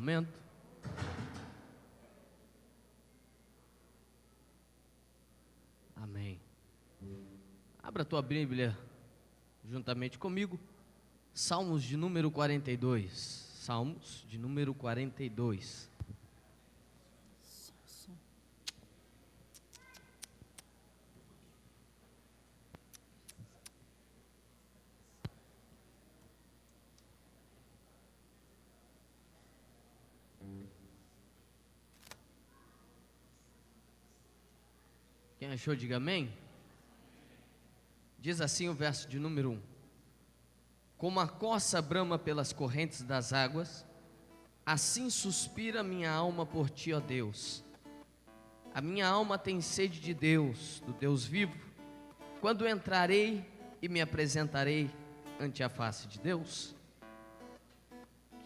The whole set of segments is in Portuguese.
momento. Amém. Abra a tua Bíblia juntamente comigo. Salmos de número 42. Salmos de número 42. Quem achou, diga amém. Diz assim o verso de número 1: Como a corça brama pelas correntes das águas, assim suspira minha alma por ti, ó Deus. A minha alma tem sede de Deus, do Deus vivo. Quando entrarei e me apresentarei ante a face de Deus?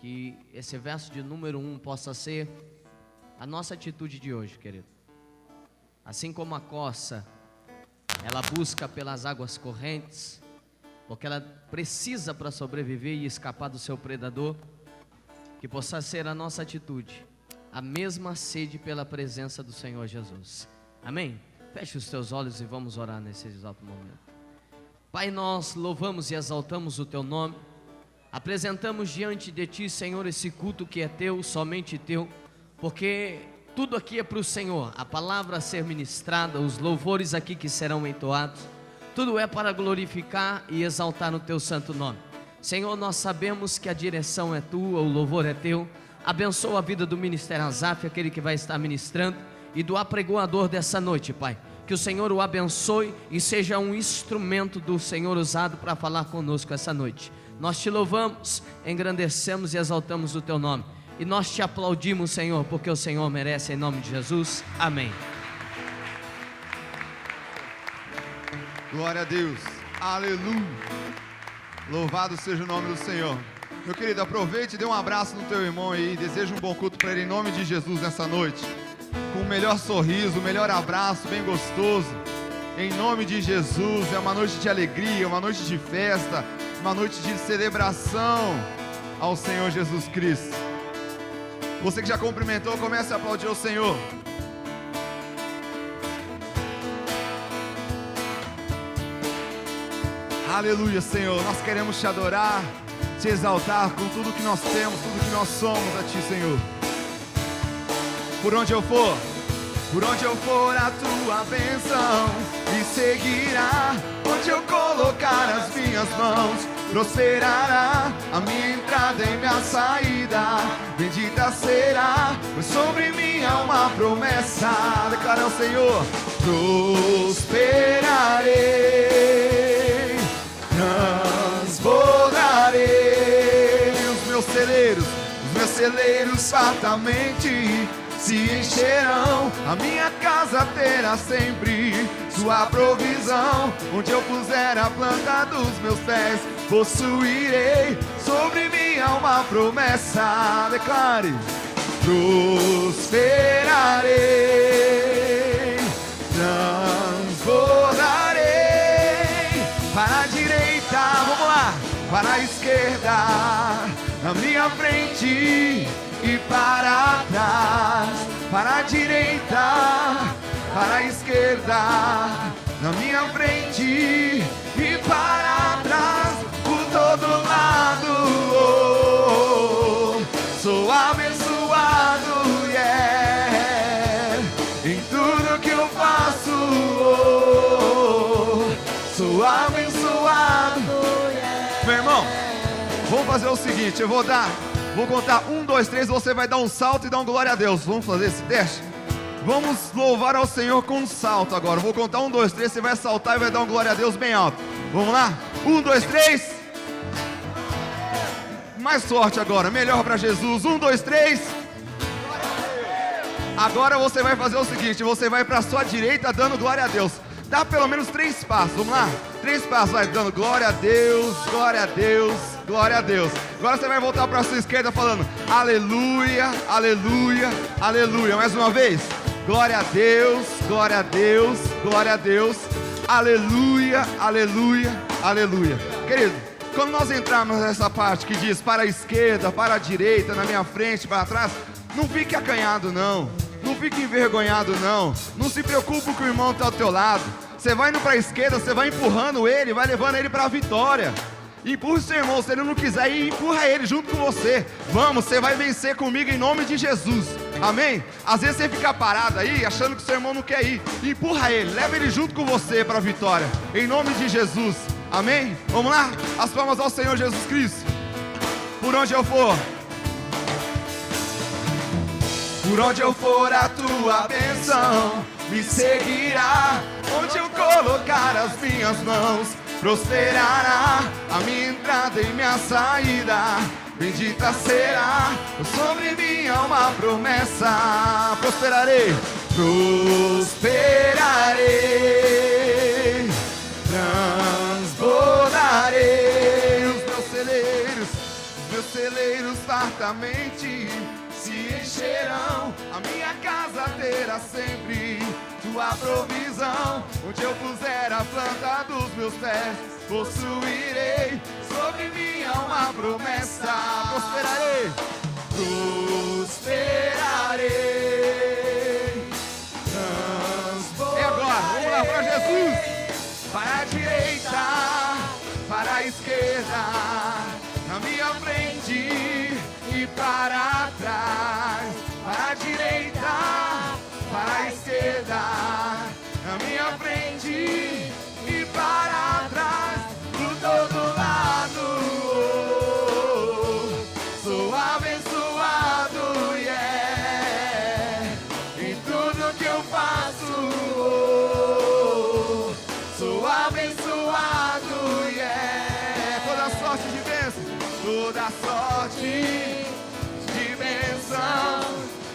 Que esse verso de número 1 possa ser a nossa atitude de hoje, querido. Assim como a corça, ela busca pelas águas correntes, porque ela precisa para sobreviver e escapar do seu predador, que possa ser a nossa atitude, a mesma sede pela presença do Senhor Jesus. Amém? Feche os teus olhos e vamos orar nesse exato momento. Pai, nós louvamos e exaltamos o teu nome, apresentamos diante de ti, Senhor, esse culto que é teu, somente teu, porque tudo aqui é para o Senhor, a palavra a ser ministrada, os louvores aqui que serão entoados, tudo é para glorificar e exaltar o teu santo nome. Senhor, nós sabemos que a direção é tua, o louvor é teu. Abençoa a vida do Ministério Azaf, aquele que vai estar ministrando, e do apregoador dessa noite, Pai. Que o Senhor o abençoe e seja um instrumento do Senhor usado para falar conosco essa noite. Nós te louvamos, engrandecemos e exaltamos o teu nome. E nós te aplaudimos, Senhor, porque o Senhor merece, em nome de Jesus. Amém. Glória a Deus, aleluia, louvado seja o nome do Senhor. Meu querido, aproveite e dê um abraço no teu irmão aí, deseja um bom culto para ele em nome de Jesus nessa noite, com o melhor sorriso, o melhor abraço, bem gostoso, em nome de Jesus. É uma noite de alegria, uma noite de festa, uma noite de celebração ao Senhor Jesus Cristo. Você que já cumprimentou, comece a aplaudir o Senhor. Aleluia, Senhor, nós queremos te adorar, te exaltar com tudo que nós temos, tudo que nós somos a ti, Senhor. Por onde eu for a tua bênção me seguirá. Onde eu colocar as minhas mãos, prosperará a minha entrada e minha saída. Bendita será, pois sobre mim há uma promessa. Declara ao Senhor: prosperarei, transbordarei. Os meus celeiros fartamente se encherão. A minha casa terá sempre sua provisão. Onde eu puser a planta dos meus pés, possuirei. Sobre mim há uma promessa. Declare: prosperarei, transbordarei. Para a direita, vamos lá, para a esquerda, na minha frente e para trás. Para a direita, para a esquerda, na minha frente e para trás. Por todo lado, sou abençoado, yeah. Em tudo que eu faço, sou abençoado, yeah. Meu irmão, vamos fazer o seguinte, vou contar 1, 2, 3, você vai dar um salto e dar um glória a Deus. Vamos fazer esse teste? Vamos louvar ao Senhor com um salto agora. Vou contar 1, 2, 3, você vai saltar e vai dar um glória a Deus bem alto. Vamos lá? 1, 2, 3. Mais sorte agora, melhor para Jesus. 1, 2, 3. Agora você vai fazer o seguinte, você vai para a sua direita dando glória a Deus. Dá pelo menos 3 passos, vamos lá? 3 passos, vai dando glória a Deus, glória a Deus, glória a Deus. Agora você vai voltar para a sua esquerda falando aleluia, aleluia, aleluia. Mais uma vez, glória a Deus, glória a Deus, glória a Deus, aleluia, aleluia, aleluia. Querido, quando nós entrarmos nessa parte que diz para a esquerda, para a direita, na minha frente, para trás, não fique acanhado não, não fique envergonhado não, não se preocupe que o irmão está ao teu lado. Você vai indo para a esquerda, você vai empurrando ele, vai levando ele para a vitória. Empurra o seu irmão, se ele não quiser ir, empurra ele junto com você. Vamos, você vai vencer comigo em nome de Jesus. Amém? Às vezes você fica parado aí, achando que o seu irmão não quer ir. Empurra ele, leva ele junto com você para a vitória. Em nome de Jesus. Amém? Vamos lá? As palmas ao Senhor Jesus Cristo. Por onde eu for, por onde eu for, a tua bênção me seguirá. Onde eu colocar as minhas mãos, prosperará a minha entrada e minha saída. Bendita será sobre mim uma promessa. Prosperarei, prosperarei, transbordarei. Os meus celeiros fartamente se encherão. A minha casa terá sempre tua provisão. Onde eu puser a planta dos meus pés, possuirei. Sobre mim há uma promessa. Prosperarei, prosperarei, transbordarei. E agora, vamos lá para Jesus. Para a direita, para a esquerda, na minha frente e para trás. Para a direita, para a esquerda, na minha frente e para trás. Por todo lado, sou abençoado, yeah. Em tudo que eu faço, sou abençoado, yeah. Toda sorte de bênção, toda sorte de bênção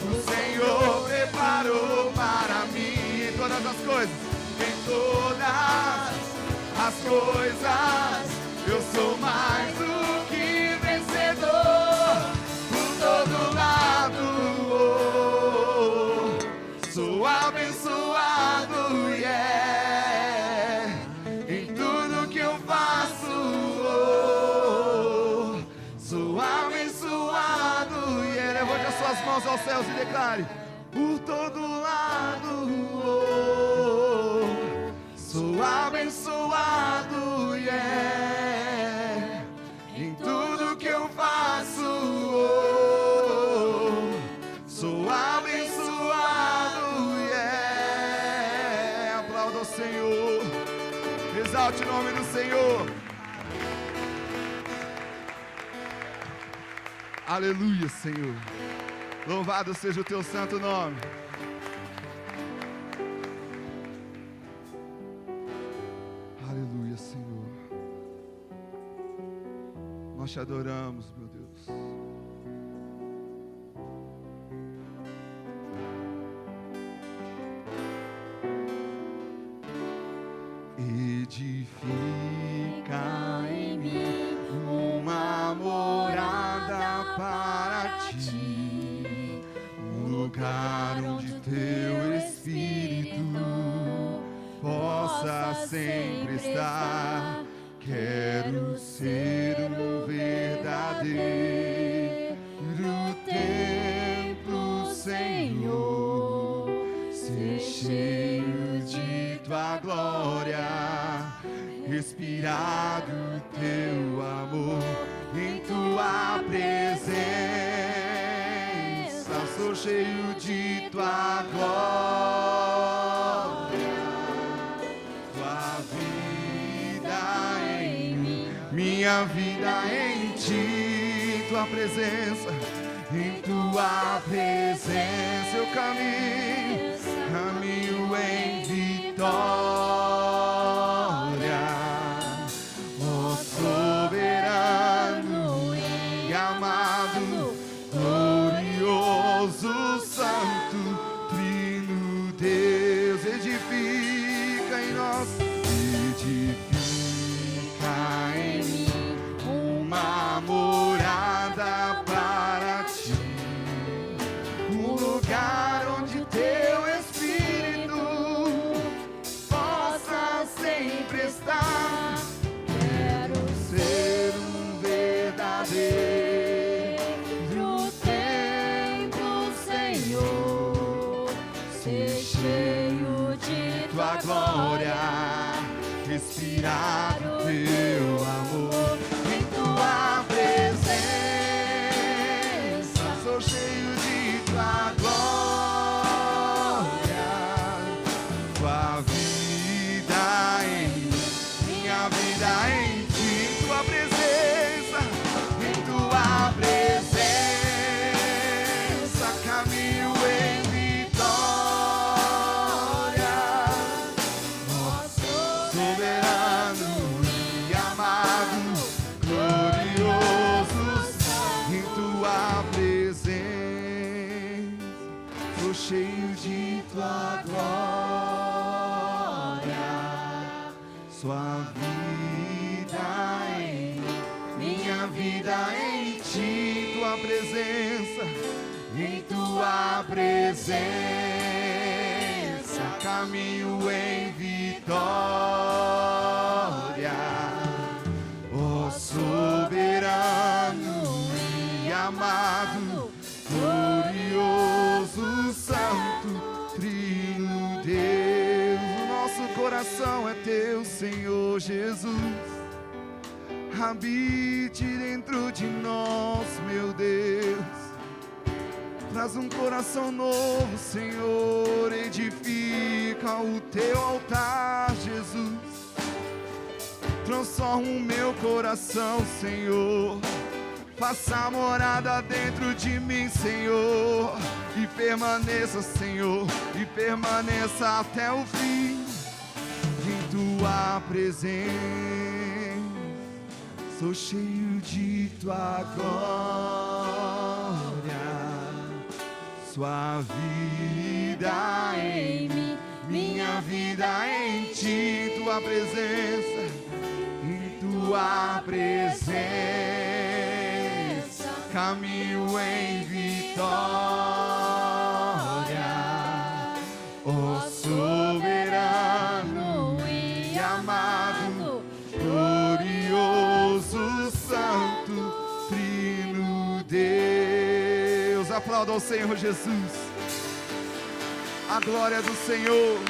o Senhor preparou para mim. Em todas as coisas, em todas as coisas, eu sou mais do que vencedor. Por todo lado, sou abençoado, yeah. Em tudo que eu faço, sou abençoado, yeah. Levante as suas mãos aos céus e declare: por todo lado, sou abençoado, yeah. Em tudo que eu faço, sou abençoado, yeah. Aplauda o Senhor, exalte o nome do Senhor. Aleluia, Senhor. Louvado seja o teu santo nome. Aleluia, Senhor. Nós te adoramos, meu Deus. Edifica em mim uma morada para ti, um lugar onde teu Espírito possa sempre estar. Quero ser um verdadeiro templo, Senhor, ser cheio de tua glória, respirar do teu amor, em tua presença. Sou cheio de tua glória, tua vida em mim, minha vida em ti, tua presença, em tua presença eu caminho, caminho em vitória. Ó soberano e amado, glorioso, santo, trino Deus, edifica em nós, edifica em mim uma morada para ti, um lugar onde teu Espírito possa sempre estar. Quero ser glória, respirar o teu amor. Em tua presença sou cheio de tua glória, tua vida em mim, minha vida em ti. Tua presença, em tua presença caminho em vitória. Nosso soberano e amado, glorioso, em tua presença sou cheio de tua glória. Sua vida em mim, minha vida em ti. Tua presença, em tua presença caminho em vitória. Ó soberano e amado, glorioso, santo, trino Deus. O nosso coração é teu, Senhor Jesus. Habite dentro de nós, meu Deus. Traz um coração novo, Senhor. Edifica o teu altar, Jesus. Transforma o meu coração, Senhor. Faça morada dentro de mim, Senhor. E permaneça, Senhor, e permaneça até o fim. Em tua presença sou cheio de tua glória. Sua vida em mim, minha vida em ti. Tua presença, em tua presença caminho em vitória. Ó soberano e amado, glorioso, santo, trino Deus. Aplauda ao Senhor Jesus. A glória do Senhor.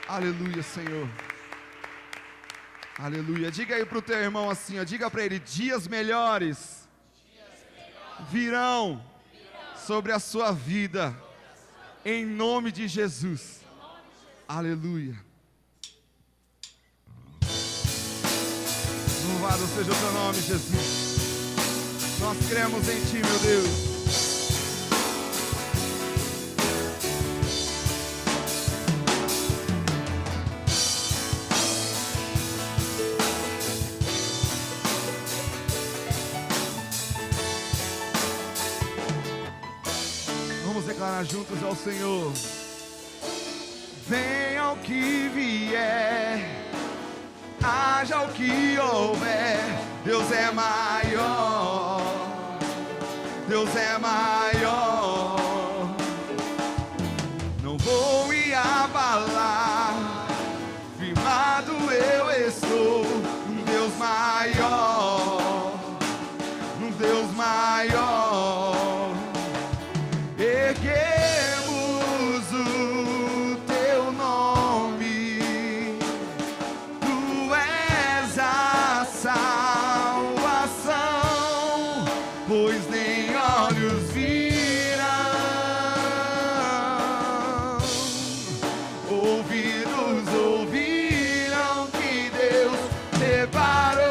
Aleluia, Senhor. Aleluia. Diga aí para o teu irmão assim, ó, diga para ele: dias melhores virão sobre a sua vida, em nome de Jesus. Aleluia. Louvado seja o teu nome, Jesus. Nós cremos em ti, meu Deus. Vamos declarar juntos ao Senhor. Venha o que vier, haja o que houver, Deus é maior, Deus é maior. Não vou me abalar, firmado eu estou num Deus maior, num Deus maior. Erguemos o teu nome, tu és a salvação, pois nem olhos viram, ouvidos ouviram que Deus preparou.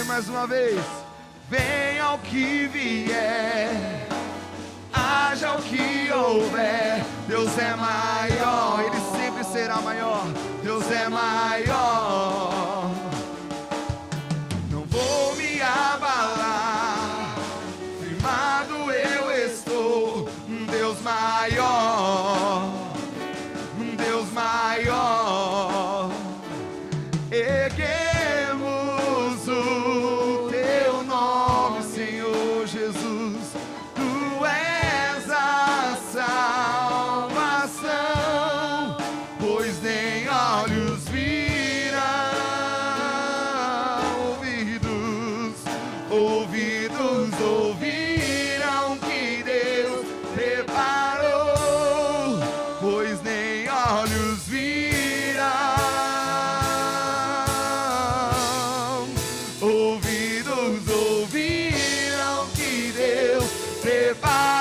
Mais uma vez. Venha o que vier, haja o que houver, Deus é maior, Ele sempre será maior. Deus é maior. Não vou me abalar, firmado eu estou. Deus maior, Deus maior. Erguemos o teu nome, Senhor Jesus. Tu és a salvação, pois nem olhos viram, ouvidos ouviram que Deus preparou, pois nem olhos viram, ouvidos ouviram que Deus preparou.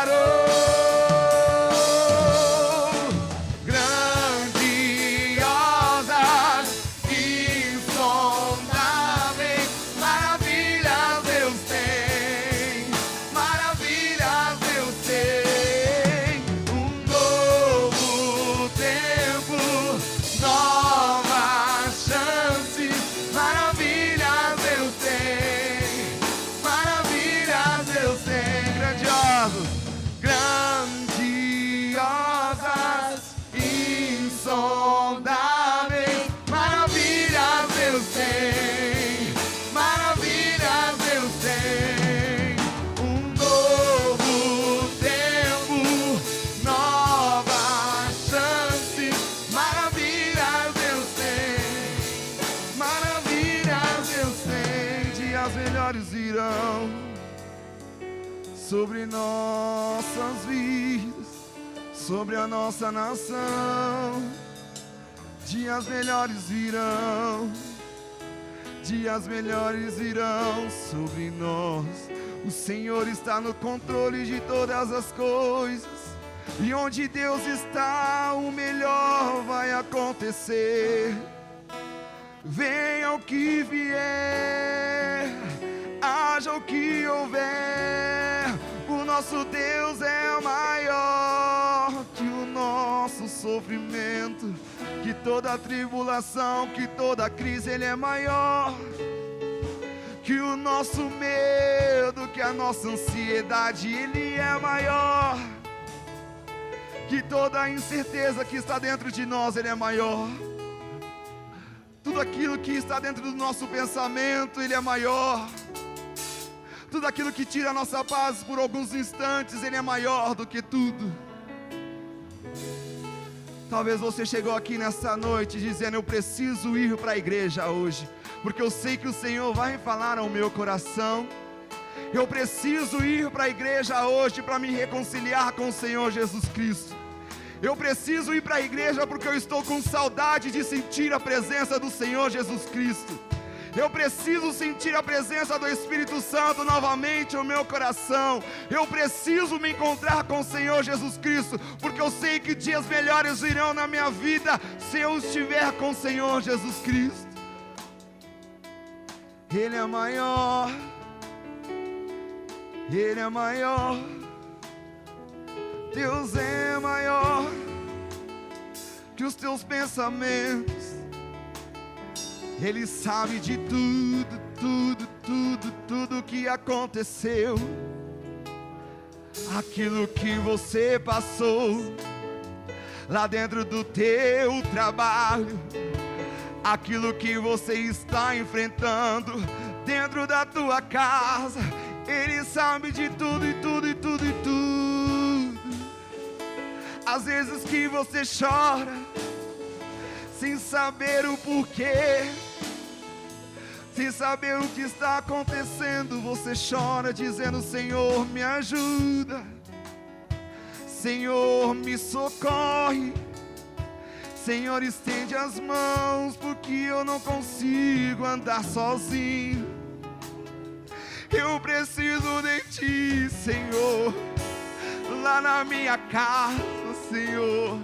Virão sobre nossas vidas, sobre a nossa nação. Dias melhores virão, dias melhores virão sobre nós. O Senhor está no controle de todas as coisas, e onde Deus está, o melhor vai acontecer. Venha o que vier, haja o que houver, o nosso Deus é maior que o nosso sofrimento, que toda tribulação, que toda crise. Ele é maior que o nosso medo, que a nossa ansiedade. Ele é maior que toda a incerteza que está dentro de nós. Ele é maior. Tudo aquilo que está dentro do nosso pensamento, Ele é maior. Tudo aquilo que tira a nossa paz por alguns instantes, Ele é maior do que tudo. Talvez você chegou aqui nessa noite dizendo: eu preciso ir para a igreja hoje, porque eu sei que o Senhor vai falar ao meu coração. Eu preciso ir para a igreja hoje para me reconciliar com o Senhor Jesus Cristo. Eu preciso ir para a igreja porque eu estou com saudade de sentir a presença do Senhor Jesus Cristo. Eu preciso sentir a presença do Espírito Santo novamente no meu coração. Eu preciso me encontrar com o Senhor Jesus Cristo, porque eu sei que dias melhores virão na minha vida se eu estiver com o Senhor Jesus Cristo. Ele é maior, Ele é maior. Deus é maior que os teus pensamentos. Ele sabe de tudo, tudo, tudo, tudo que aconteceu. Aquilo que você passou lá dentro do teu trabalho, aquilo que você está enfrentando dentro da tua casa. Ele sabe de tudo e tudo e tudo e tudo. Às vezes que você chora sem saber o porquê, sem saber o que está acontecendo, você chora dizendo: Senhor, me ajuda, Senhor, me socorre, Senhor, estende as mãos, porque eu não consigo andar sozinho. Eu preciso de Ti, Senhor, lá na minha casa, Senhor.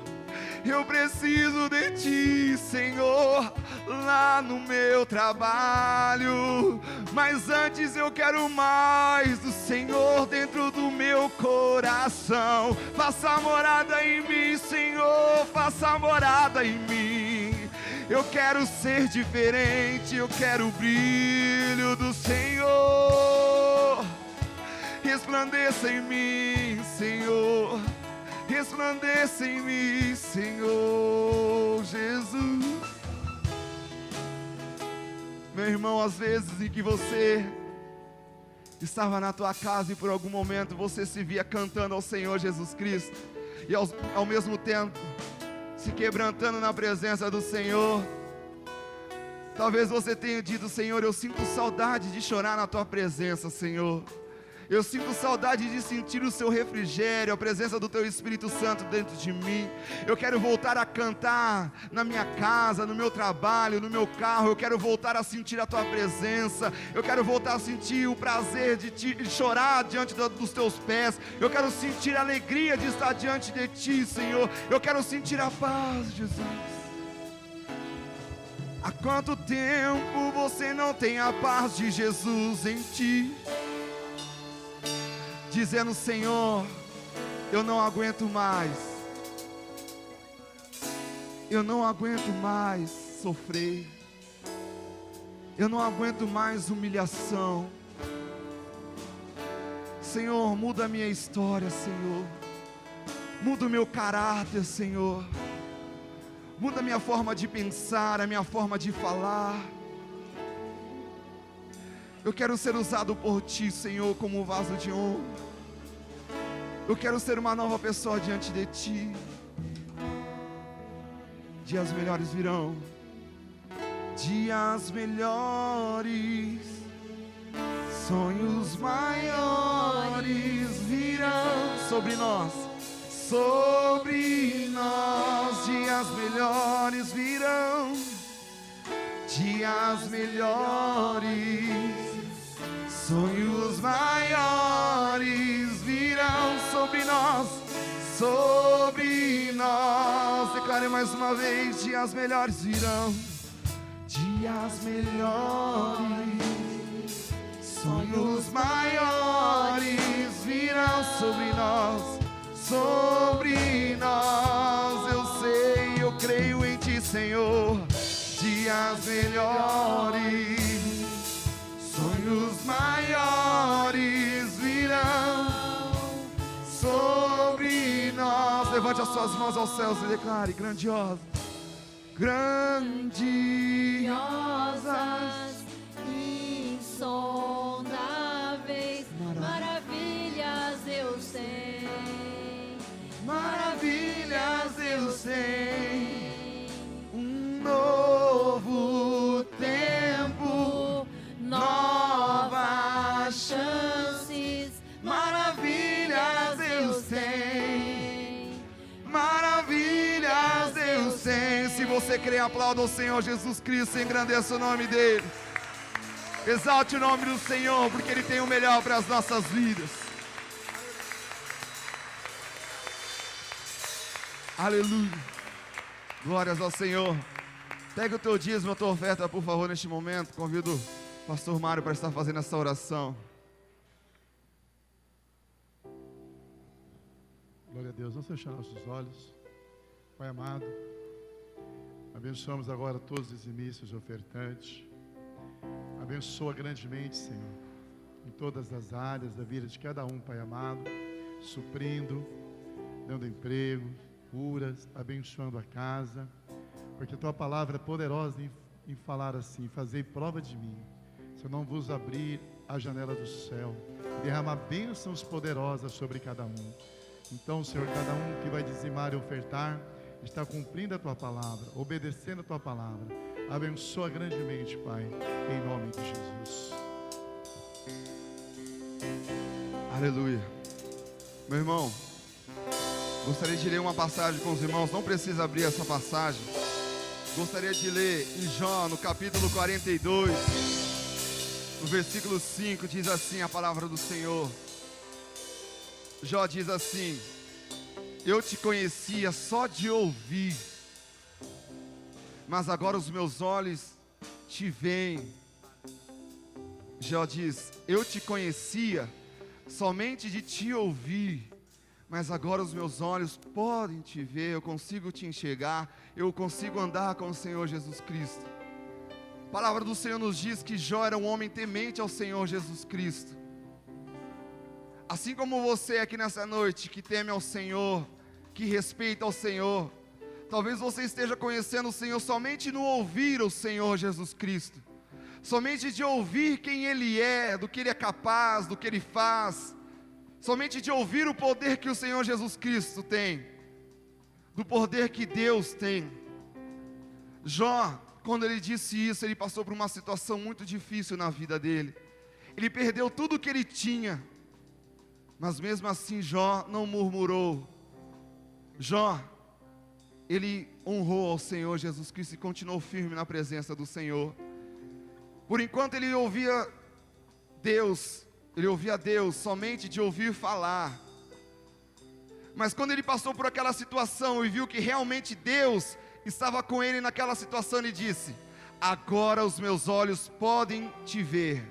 Eu preciso de Ti, Senhor, lá no meu trabalho. Mas antes eu quero mais do Senhor dentro do meu coração. Faça morada em mim, Senhor, faça morada em mim. Eu quero ser diferente, eu quero o brilho do Senhor. Resplandeça em mim, Senhor. Resplandeça em mim, Senhor Jesus. Meu irmão, às vezes em que você estava na tua casa e por algum momento você se via cantando ao Senhor Jesus Cristo e ao mesmo tempo se quebrantando na presença do Senhor. Talvez você tenha dito: Senhor, eu sinto saudade de chorar na tua presença, Senhor. Eu sinto saudade de sentir o seu refrigério, a presença do teu Espírito Santo dentro de mim. Eu quero voltar a cantar na minha casa, no meu trabalho, no meu carro. Eu quero voltar a sentir a tua presença. Eu quero voltar a sentir o prazer de chorar diante dos teus pés. Eu quero sentir a alegria de estar diante de ti, Senhor. Eu quero sentir a paz, Jesus. Há quanto tempo você não tem a paz de Jesus em ti? Dizendo: Senhor, eu não aguento mais. Eu não aguento mais sofrer. Eu não aguento mais humilhação. Senhor, muda a minha história, Senhor. Muda o meu caráter, Senhor. Muda a minha forma de pensar, a minha forma de falar. Eu quero ser usado por Ti, Senhor, como um vaso de honra. Eu quero ser uma nova pessoa diante de Ti. Dias melhores virão. Dias melhores. Sonhos maiores virão sobre nós. Sobre nós. Dias melhores virão. Dias melhores. Sonhos maiores virão sobre nós, sobre nós. Declare mais uma vez: dias melhores virão, dias melhores. Sonhos maiores virão sobre nós, sobre nós. Eu sei, eu creio em Ti, Senhor. Dias melhores. Sonhos maiores virão sobre nós. Levante as suas mãos aos céus e declare: grandiosos, grandiosas, insondáveis, maravilhas eu sei. Maravilhas eu sei. Um novo tempo, novas chances, maravilhas eu sei, maravilhas eu sei. Se você crê, aplauda o Senhor Jesus Cristo, engrandeça o nome dEle. Exalte o nome do Senhor, porque Ele tem o melhor para as nossas vidas. Aleluia. Glórias ao Senhor. Pega o teu dízimo, a tua oferta, por favor, neste momento. Convido o pastor Mário para estar fazendo essa oração. Glória a Deus. Vamos fechar nossos olhos. Pai amado, abençoamos agora todos os dizimistas e ofertantes. Abençoa grandemente, Senhor, em todas as áreas da vida de cada um, Pai amado, suprindo, dando emprego, curas, abençoando a casa, porque a Tua palavra é poderosa em falar assim: fazei prova de mim, se eu não vos abrir a janela do céu, derramar bênçãos poderosas sobre cada um. Então, Senhor, cada um que vai dizimar e ofertar, está cumprindo a Tua palavra, obedecendo a Tua palavra. Abençoa grandemente, Pai, em nome de Jesus. Aleluia. Meu irmão, gostaria de ler uma passagem com os irmãos. Não precisa abrir essa passagem. Gostaria de ler em Jó, no capítulo 42, no versículo 5, diz assim a palavra do Senhor. Jó diz assim: eu te conhecia só de ouvir, mas agora os meus olhos te veem. Jó diz: eu te conhecia somente de te ouvir, mas agora os meus olhos podem te ver, eu consigo te enxergar, eu consigo andar com o Senhor Jesus Cristo. A palavra do Senhor nos diz que Jó era um homem temente ao Senhor Jesus Cristo. Assim como você aqui nessa noite, que teme ao Senhor, que respeita ao Senhor, talvez você esteja conhecendo o Senhor somente no ouvir o Senhor Jesus Cristo, somente de ouvir quem Ele é, do que Ele é capaz, do que Ele faz, somente de ouvir o poder que o Senhor Jesus Cristo tem, do poder que Deus tem. Jó, quando ele disse isso, ele passou por uma situação muito difícil na vida dele. Ele perdeu tudo o que ele tinha, mas mesmo assim Jó não murmurou. Jó, ele honrou ao Senhor Jesus Cristo e continuou firme na presença do Senhor. Por enquanto ele ouvia Deus somente de ouvir falar. Mas quando ele passou por aquela situação e viu que realmente Deus estava com ele naquela situação, ele disse: agora os meus olhos podem te ver.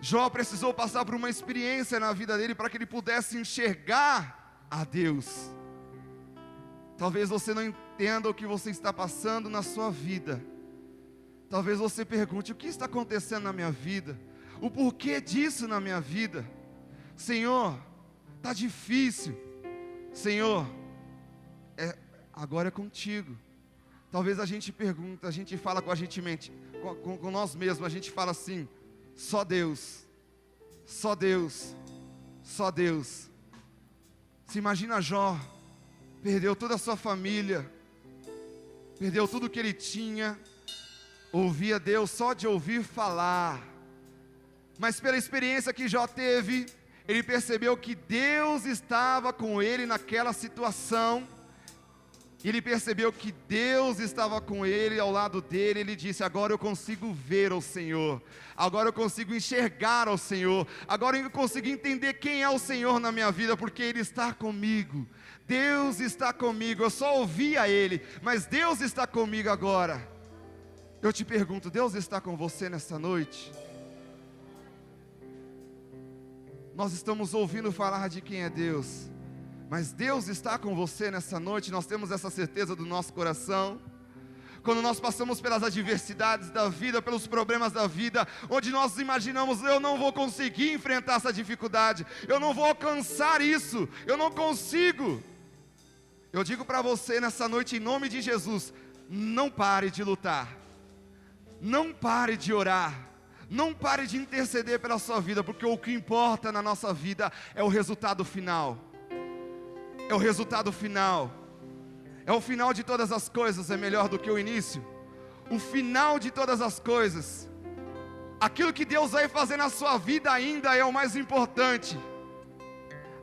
Jó precisou passar por uma experiência na vida dele para que ele pudesse enxergar a Deus. Talvez você não entenda o que você está passando na sua vida. Talvez você pergunte: o que está acontecendo na minha vida? O porquê disso na minha vida? Senhor, está difícil. Senhor, agora é contigo. Talvez a gente pergunta, a gente fala com a gente mente, com nós mesmos, a gente fala assim: só Deus, só Deus, só Deus. Se imagina Jó, perdeu toda a sua família, perdeu tudo que ele tinha, ouvia Deus só de ouvir falar, mas pela experiência que Jó teve, ele percebeu que Deus estava com ele naquela situação. Ele percebeu que Deus estava com ele, ao lado dele. Ele disse: agora eu consigo ver ao Senhor, agora eu consigo enxergar ao Senhor, agora eu consigo entender quem é o Senhor na minha vida, porque Ele está comigo. Deus está comigo. Eu só ouvia Ele, mas Deus está comigo agora. Eu te pergunto: Deus está com você nessa noite? Nós estamos ouvindo falar de quem é Deus, mas Deus está com você nessa noite? Nós temos essa certeza do nosso coração? Quando nós passamos pelas adversidades da vida, pelos problemas da vida, onde nós imaginamos: eu não vou conseguir enfrentar essa dificuldade, eu não vou alcançar isso, eu não consigo. Eu digo para você nessa noite, em nome de Jesus: não pare de lutar, não pare de orar, não pare de interceder pela sua vida, porque o que importa na nossa vida é o resultado final. É o resultado final. É o final de todas as coisas, é melhor do que o início. O final de todas as coisas, aquilo que Deus vai fazer na sua vida ainda é o mais importante.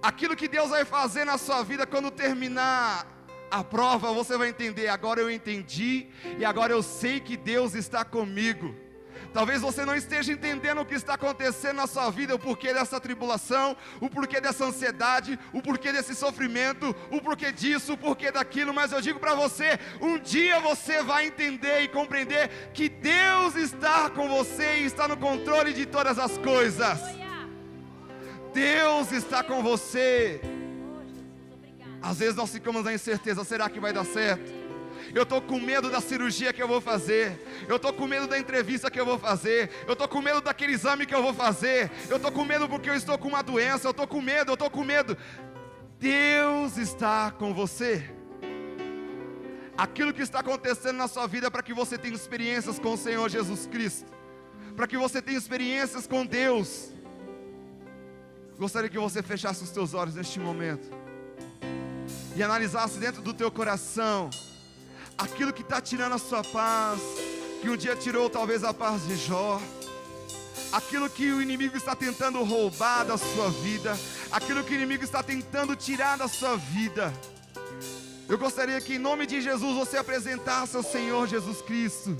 Aquilo que Deus vai fazer na sua vida, quando terminar a prova, você vai entender: agora eu entendi, e agora eu sei que Deus está comigo. Talvez você não esteja entendendo o que está acontecendo na sua vida, o porquê dessa tribulação, o porquê dessa ansiedade, o porquê desse sofrimento, o porquê disso, o porquê daquilo, mas eu digo para você: um dia você vai entender e compreender que Deus está com você e está no controle de todas as coisas. Deus está com você. Às vezes nós ficamos na incerteza: será que vai dar certo? Eu estou com medo da cirurgia que eu vou fazer, eu estou com medo da entrevista que eu vou fazer, eu estou com medo daquele exame que eu vou fazer, eu estou com medo porque eu estou com uma doença, eu estou com medo. Deus está com você. Aquilo que está acontecendo na sua vida é para que você tenha experiências com o Senhor Jesus Cristo, para que você tenha experiências com Deus. Gostaria que você fechasse os teus olhos neste momento e analisasse dentro do teu coração aquilo que está tirando a sua paz, que um dia tirou talvez a paz de Jó, aquilo que o inimigo está tentando roubar da sua vida, aquilo que o inimigo está tentando tirar da sua vida. Eu gostaria que em nome de Jesus você apresentasse ao Senhor Jesus Cristo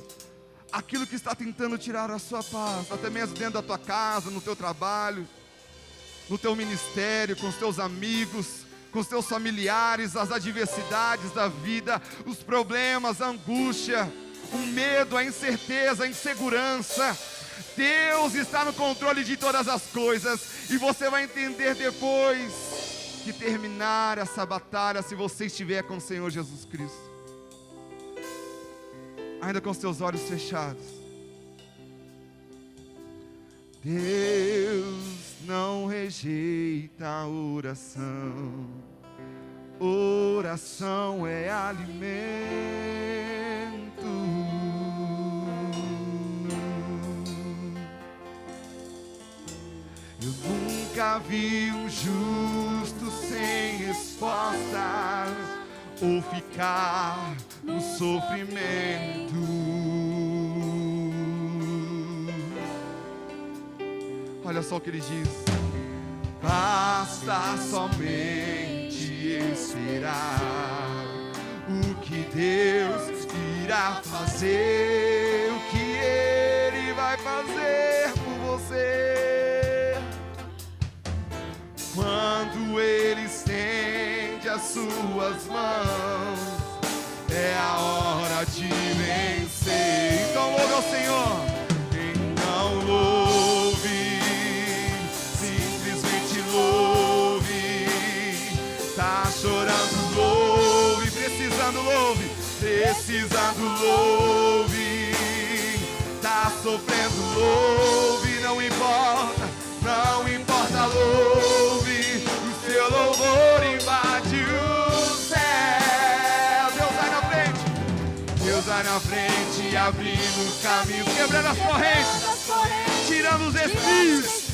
aquilo que está tentando tirar a sua paz, até mesmo dentro da tua casa, no teu trabalho, no teu ministério, com os teus amigos, com os teus familiares, as adversidades da vida, os problemas, a angústia, o medo, a incerteza, a insegurança. Deus está no controle de todas as coisas, e você vai entender depois que terminar essa batalha se você estiver com o Senhor Jesus Cristo. Ainda com seus olhos fechados. Deus não rejeita a oração. Oração é alimento. Eu nunca vi um justo sem resposta ou ficar no sofrimento. Olha só o que ele diz: basta somente esperar o que Deus irá fazer, o que Ele vai fazer por você. Quando Ele estende as suas mãos, é a hora de vencer. Então louve ao Senhor. Então louve, simplesmente louve. Tá chorando, louve. Precisando, louve. Precisando, louve. Tá sofrendo, louve. Não importa, não importa, louve. O seu louvor invade o céu. Deus vai na frente. Deus vai na frente, abrindo os caminhos, quebrando as correntes, tirando os espinhos.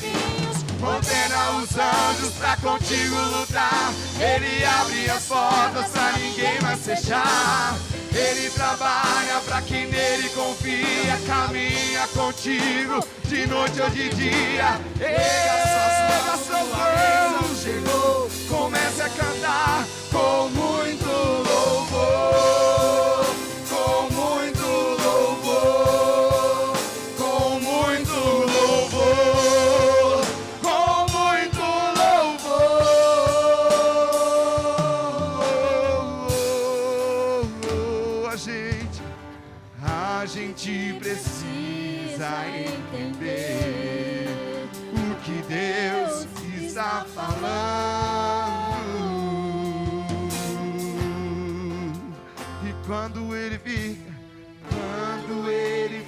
Ordena os anjos pra contigo lutar. Ele abre as portas pra ninguém mais fechar. Ele trabalha pra quem nele confia. Caminha contigo de noite ou de dia. Erga suas mãos, chegou. Comece a cantar com muito louvor. Com muito louvor. Com muito louvor. Com muito louvor. A gente precisa entender o que Deus está falando. E quando Ele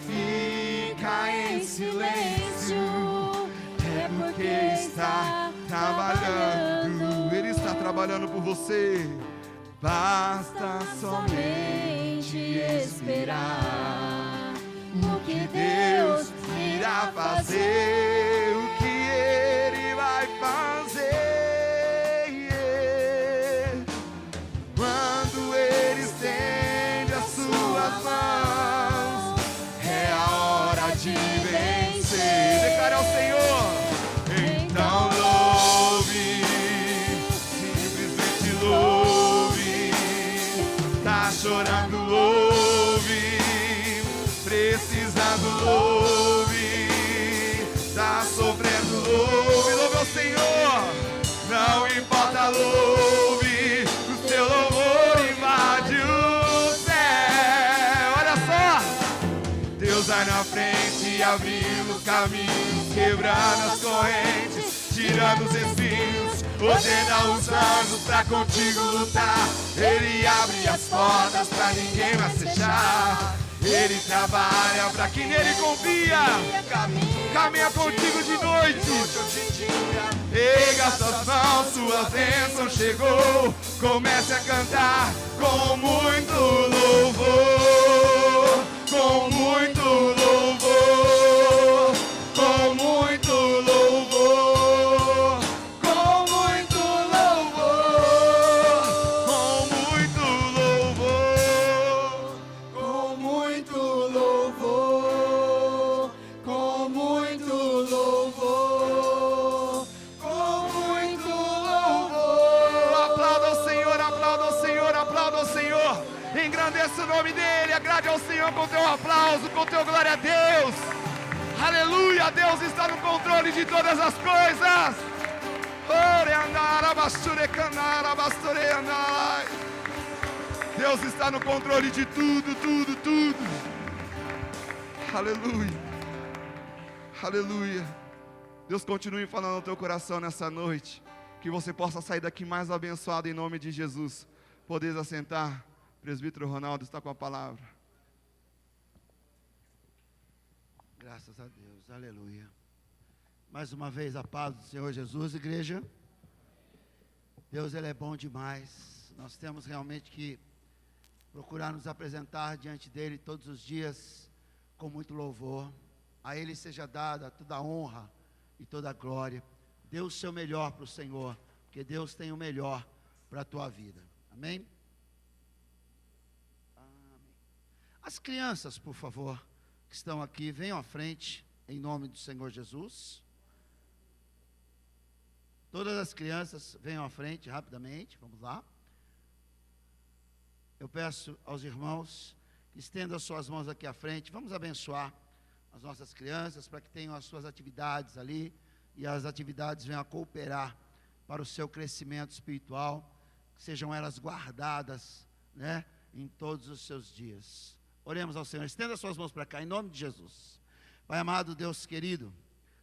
fica em silêncio, é porque está trabalhando. Ele está trabalhando por você. Basta somente esperar o que Deus irá fazer, o que Ele vai fazer. Quando Ele estende as suas mãos, é a hora de vencer. Declare ao Senhor. Então louve, simplesmente louve. Tá chorando, louve. Precisando, louve. Tá sofrendo, louve. Louve ao Senhor. Não importa, louve. O seu louvor invade o céu. Olha só. Deus vai na frente, abrindo os caminhos, quebrando as correntes, tirando os espinhos. Ordena os anjos pra contigo lutar. Ele abre as portas pra ninguém mais fechar. Ele trabalha pra quem nele confia. Caminha contigo de noite. Erga suas mãos, sua bênção chegou. Comece a cantar com muito louvor. Com muito louvor. Com muito louvor. Com muito louvor. Com muito louvor. Com muito louvor. Com muito louvor. Com muito louvor. Aplauda ao Senhor, aplauda ao Senhor, aplauda ao Senhor. Engrandeça o nome dEle, agrade ao Senhor com teu aplauso, com teu glória a Deus. Aleluia, Deus está no controle de todas as coisas. Deus está no controle de tudo, tudo, tudo. Aleluia. Aleluia. Deus continue falando no teu coração nessa noite. Que você possa sair daqui mais abençoado em nome de Jesus. Podeis assentar. Presbítero Ronaldo está com a palavra. Graças a Deus, aleluia. Mais uma vez a paz do Senhor Jesus, igreja. Deus, Ele é bom demais. Nós temos realmente que procurar nos apresentar diante dEle todos os dias com muito louvor. A Ele seja dada toda a honra e toda a glória. Dê o seu melhor para o Senhor, porque Deus tem o melhor para a tua vida. Amém? Amém. As crianças, por favor, que estão aqui, venham à frente, em nome do Senhor Jesus. Todas as crianças venham à frente, rapidamente, vamos lá. Eu peço aos irmãos que estendam as suas mãos aqui à frente, vamos abençoar as nossas crianças, para que tenham as suas atividades ali, e as atividades venham a cooperar para o seu crescimento espiritual, que sejam elas guardadas, né, em todos os seus dias. Oremos ao Senhor, estenda as suas mãos para cá, em nome de Jesus. Pai amado, Deus querido,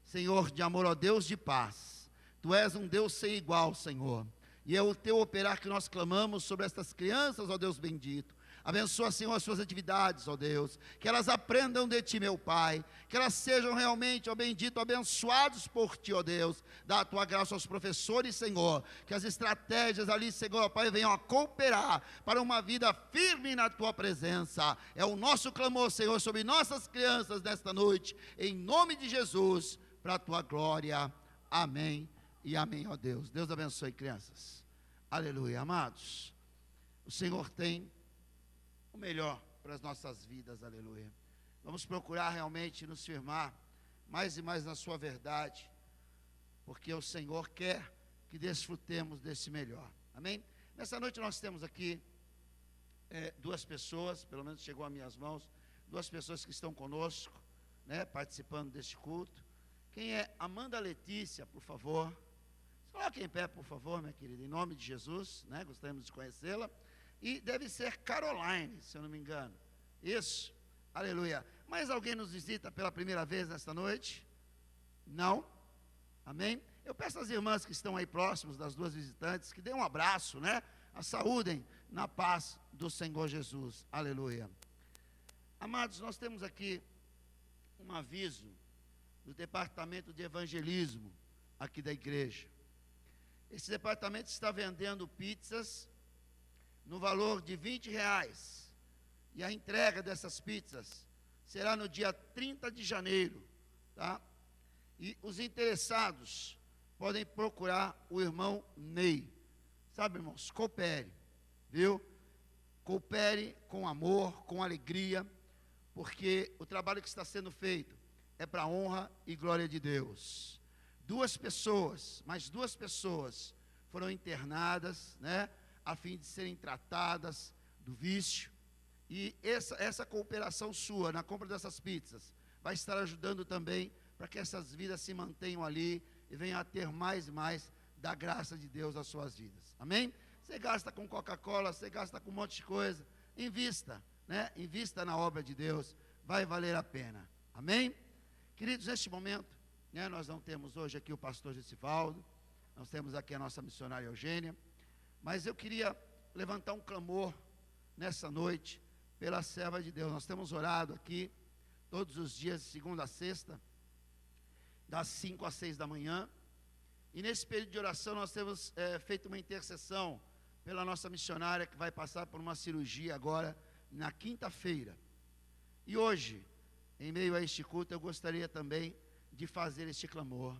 Senhor de amor, ó Deus de paz, Tu és um Deus sem igual, Senhor, e é o Teu operar que nós clamamos sobre estas crianças, ó Deus bendito. Abençoa, Senhor, as suas atividades, ó Deus, que elas aprendam de Ti, meu Pai, que elas sejam realmente, ó bendito, abençoados por Ti, ó Deus. Dá a Tua graça aos professores, Senhor, que as estratégias ali, Senhor, ó Pai, venham a cooperar para uma vida firme na Tua presença. É o nosso clamor, Senhor, sobre nossas crianças nesta noite, em nome de Jesus, para a Tua glória. Amém e amém, ó Deus. Deus abençoe, crianças. Aleluia, amados. O Senhor tem o melhor para as nossas vidas, aleluia. Vamos procurar realmente nos firmar mais e mais na sua verdade, porque o Senhor quer que desfrutemos desse melhor, amém? Nessa noite nós temos aqui duas pessoas, pelo menos chegou às minhas mãos, duas pessoas que estão conosco, né, participando deste culto. Quem é Amanda Letícia, por favor? Se coloque em pé, por favor, minha querida, em nome de Jesus, né, gostaríamos de conhecê-la. E deve ser Caroline, se eu não me engano. Isso, aleluia. Mais alguém nos visita pela primeira vez nesta noite? Não? Amém? Eu peço às irmãs que estão aí próximos das duas visitantes, que dêem um abraço, né? A saúdem na paz do Senhor Jesus. Aleluia. Amados, nós temos aqui um aviso do departamento de evangelismo aqui da igreja. Esse departamento está vendendo pizzas no valor de R$20, e a entrega dessas pizzas será no dia 30 de janeiro, tá? E os interessados podem procurar o irmão Ney, sabe, irmãos, coopere, viu? Coopere com amor, com alegria, porque o trabalho que está sendo feito é para a honra e glória de Deus. Mais duas pessoas foram internadas, né, a fim de serem tratadas do vício, e essa cooperação sua na compra dessas pizzas vai estar ajudando também para que essas vidas se mantenham ali e venham a ter mais e mais da graça de Deus nas suas vidas, amém? Você gasta com Coca-Cola, você gasta com um monte de coisa, invista, né? Invista na obra de Deus, vai valer a pena, amém? Queridos, neste momento, né, nós não temos hoje aqui o pastor Gessivaldo, nós temos aqui a nossa missionária Eugênia, mas eu queria levantar um clamor nessa noite pela serva de Deus. Nós temos orado aqui todos os dias, de segunda a sexta, das 5 às 6 da manhã. E nesse período de oração nós temos feito uma intercessão pela nossa missionária, que vai passar por uma cirurgia agora na quinta-feira. E hoje, em meio a este culto, eu gostaria também de fazer este clamor.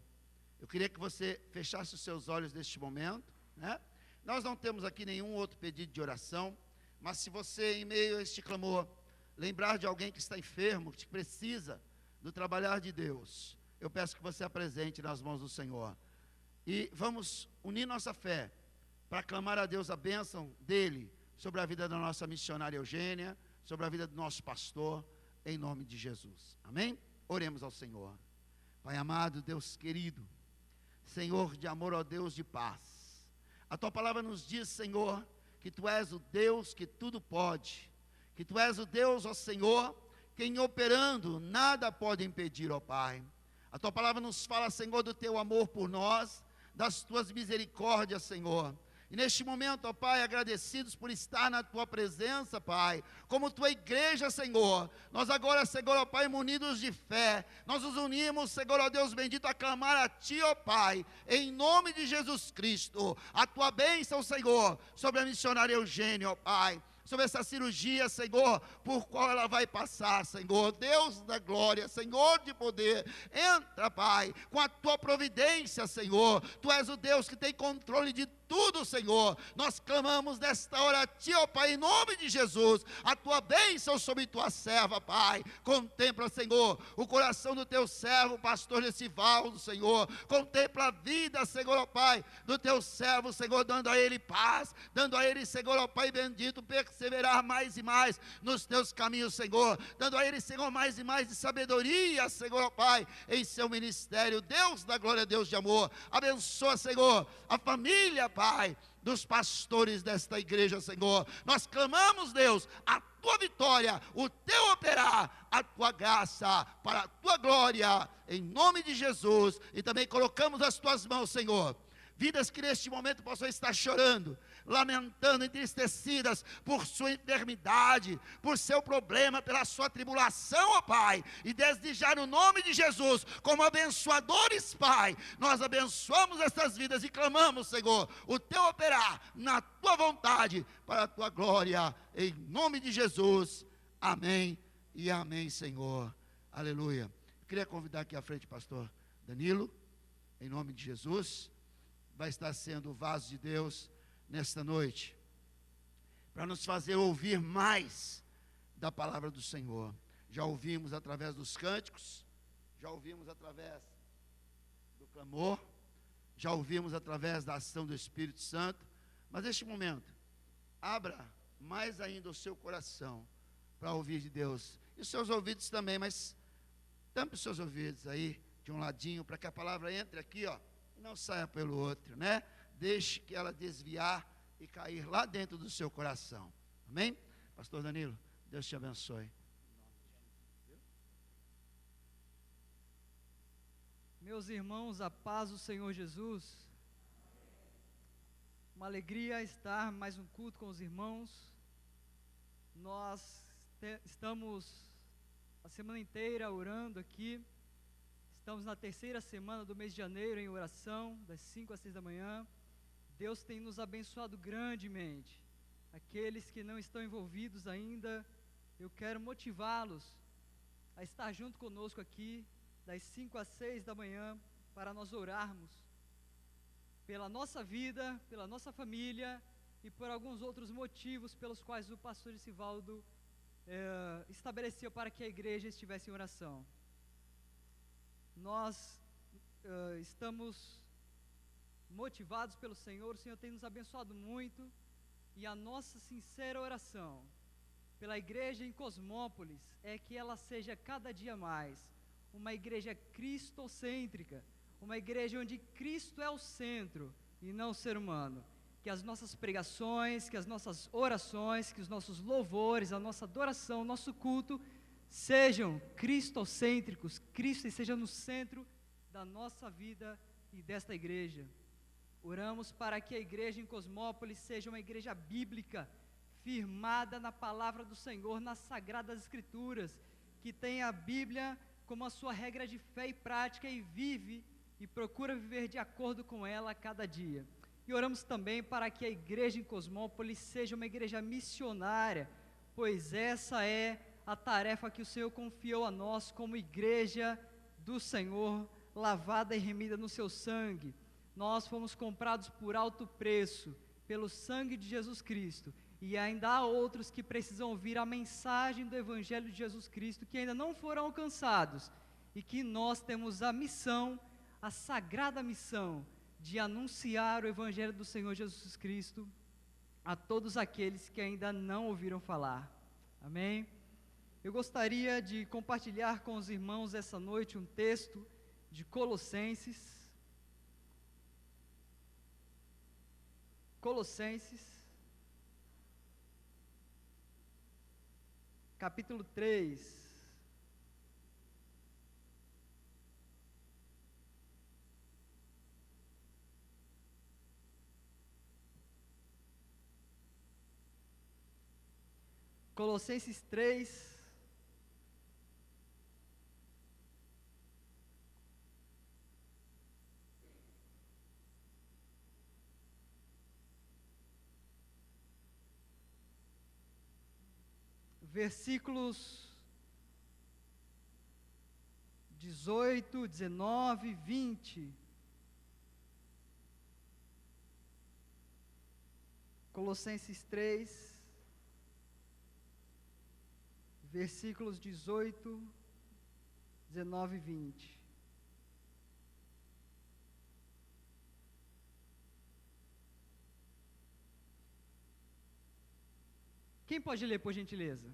Eu queria que você fechasse os seus olhos neste momento, né? Nós não temos aqui nenhum outro pedido de oração, mas se você, em meio a este clamor, lembrar de alguém que está enfermo, que precisa do trabalhar de Deus, eu peço que você apresente nas mãos do Senhor. E vamos unir nossa fé para clamar a Deus a bênção dEle sobre a vida da nossa missionária Eugênia, sobre a vida do nosso pastor, em nome de Jesus. Amém? Oremos ao Senhor. Pai amado, Deus querido, Senhor de amor, ó Deus de paz, a Tua palavra nos diz, Senhor, que Tu és o Deus que tudo pode, que Tu és o Deus, ó Senhor, que em operando nada pode impedir, ó Pai. A Tua palavra nos fala, Senhor, do Teu amor por nós, das tuas misericórdias, Senhor. E neste momento, ó Pai, agradecidos por estar na Tua presença, Pai, como Tua igreja, Senhor, nós agora, Senhor, ó Pai, munidos de fé, nós nos unimos, Senhor, ó Deus bendito, a clamar a Ti, ó Pai, em nome de Jesus Cristo, a Tua bênção, Senhor, sobre a missionária Eugênia, ó Pai, sobre essa cirurgia, Senhor, por qual ela vai passar, Senhor, Deus da glória, Senhor de poder, entra, Pai, com a Tua providência, Senhor, Tu és o Deus que tem controle de tudo, Senhor, nós clamamos nesta hora a Ti, ó Pai, em nome de Jesus, a Tua bênção sobre Tua serva, Pai, contempla, Senhor, o coração do Teu servo, pastor Gessivaldo, Senhor, contempla a vida, Senhor, ó Pai, do Teu servo, Senhor, dando a ele paz, dando a ele, Senhor, ó Pai bendito, perseverar mais e mais nos Teus caminhos, Senhor, dando a ele, Senhor, mais e mais de sabedoria, Senhor, ó Pai, em seu ministério, Deus da glória, Deus de amor, abençoa, Senhor, a família, Pai, dos pastores desta igreja, Senhor, nós clamamos, Deus, a Tua vitória, o Teu operar, a Tua graça, para a Tua glória, em nome de Jesus, e também colocamos as Tuas mãos, Senhor, vidas que neste momento possam estar chorando, lamentando, entristecidas por sua enfermidade, por seu problema, pela sua tribulação, ó Pai, e desde já no nome de Jesus, como abençoadores, Pai, nós abençoamos essas vidas e clamamos, Senhor, o Teu operar na Tua vontade, para a Tua glória, em nome de Jesus, amém e amém, Senhor, aleluia. Eu queria convidar aqui à frente o pastor Danilo, em nome de Jesus, vai estar sendo o vaso de Deus nesta noite, para nos fazer ouvir mais da palavra do Senhor. Já ouvimos através dos cânticos, já ouvimos através do clamor, já ouvimos através da ação do Espírito Santo, mas neste momento, abra mais ainda o seu coração para ouvir de Deus, e os seus ouvidos também, mas tampe os seus ouvidos aí, de um ladinho, para que a palavra entre aqui, ó, e não saia pelo outro, né? Deixe que ela desviar e cair lá dentro do seu coração. Amém? Pastor Danilo, Deus te abençoe. Meus irmãos, a paz do Senhor Jesus. Uma alegria estar mais um culto com os irmãos. Nós estamos a semana inteira orando aqui. Estamos na terceira semana do mês de janeiro em oração, das 5 às 6 da manhã. Deus tem nos abençoado grandemente. Aqueles que não estão envolvidos ainda, eu quero motivá-los a estar junto conosco aqui, das 5 às 6 da manhã, para nós orarmos pela nossa vida, pela nossa família e por alguns outros motivos pelos quais o pastor Gessivaldo estabeleceu para que a igreja estivesse em oração. Nós estamos motivados pelo Senhor, o Senhor tem nos abençoado muito, e a nossa sincera oração pela igreja em Cosmópolis é que ela seja cada dia mais uma igreja cristocêntrica, uma igreja onde Cristo é o centro e não o ser humano. Que as nossas pregações, que as nossas orações, que os nossos louvores, a nossa adoração, o nosso culto sejam cristocêntricos, Cristo esteja no centro da nossa vida e desta igreja. Oramos para que a igreja em Cosmópolis seja uma igreja bíblica, firmada na palavra do Senhor, nas sagradas escrituras, que tenha a Bíblia como a sua regra de fé e prática e vive e procura viver de acordo com ela a cada dia. E oramos também para que a igreja em Cosmópolis seja uma igreja missionária, pois essa é a tarefa que o Senhor confiou a nós como igreja do Senhor, lavada e remida no seu sangue. Nós fomos comprados por alto preço, pelo sangue de Jesus Cristo, e ainda há outros que precisam ouvir a mensagem do Evangelho de Jesus Cristo, que ainda não foram alcançados, e que nós temos a missão, a sagrada missão, de anunciar o Evangelho do Senhor Jesus Cristo a todos aqueles que ainda não ouviram falar. Amém? Eu gostaria de compartilhar com os irmãos essa noite um texto de Colossenses, capítulo 3. Colossenses 3. Versículos 18, 19, 20. Colossenses 3, versículos 18, 19 e 20. Quem pode ler, por gentileza?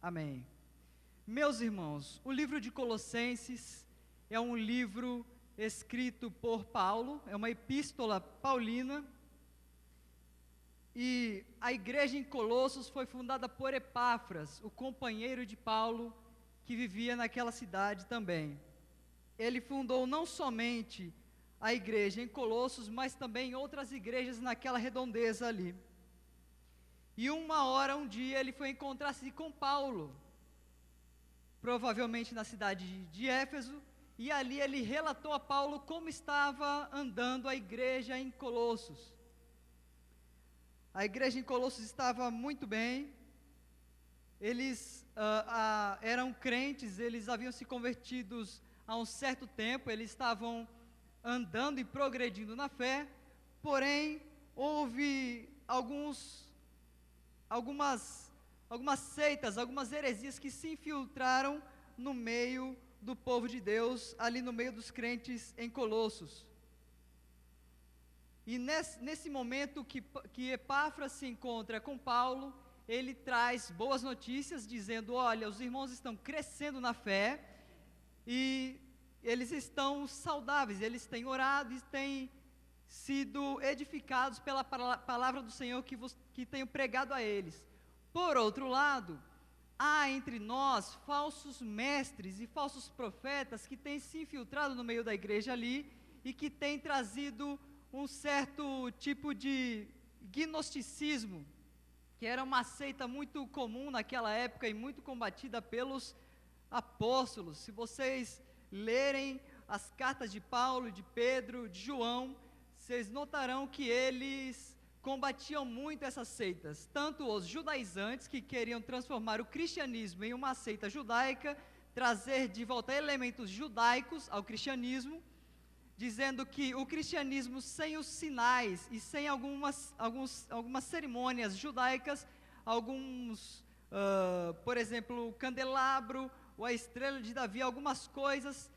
Amém. Meus irmãos, o livro de Colossenses é um livro escrito por Paulo, é uma epístola paulina, e a igreja em Colossos foi fundada por Epáfras, o companheiro de Paulo, que vivia naquela cidade também. Ele fundou não somente a igreja em Colossos, mas também outras igrejas naquela redondeza ali. E um dia, ele foi encontrar-se com Paulo, provavelmente na cidade de Éfeso, e ali ele relatou a Paulo como estava andando a igreja em Colossos. A igreja em Colossos estava muito bem, eles eram crentes, eles haviam se convertidos há um certo tempo, eles estavam andando e progredindo na fé, porém, houve algumas seitas, algumas heresias que se infiltraram no meio do povo de Deus, ali no meio dos crentes em Colossos. E nesse momento que Epáfras se encontra com Paulo, ele traz boas notícias, dizendo: olha, os irmãos estão crescendo na fé, e eles estão saudáveis, eles têm orado e têm sido edificados pela palavra do Senhor que tenho pregado a eles. Por outro lado, há entre nós falsos mestres e falsos profetas que têm se infiltrado no meio da igreja ali e que têm trazido um certo tipo de gnosticismo, que era uma seita muito comum naquela época e muito combatida pelos apóstolos. Se vocês lerem as cartas de Paulo, de Pedro, de João, vocês notarão que eles combatiam muito essas seitas, tanto os judaizantes, que queriam transformar o cristianismo em uma seita judaica, trazer de volta elementos judaicos ao cristianismo, dizendo que o cristianismo sem os sinais e sem algumas cerimônias judaicas, por exemplo, o candelabro ou a estrela de Davi, algumas coisas,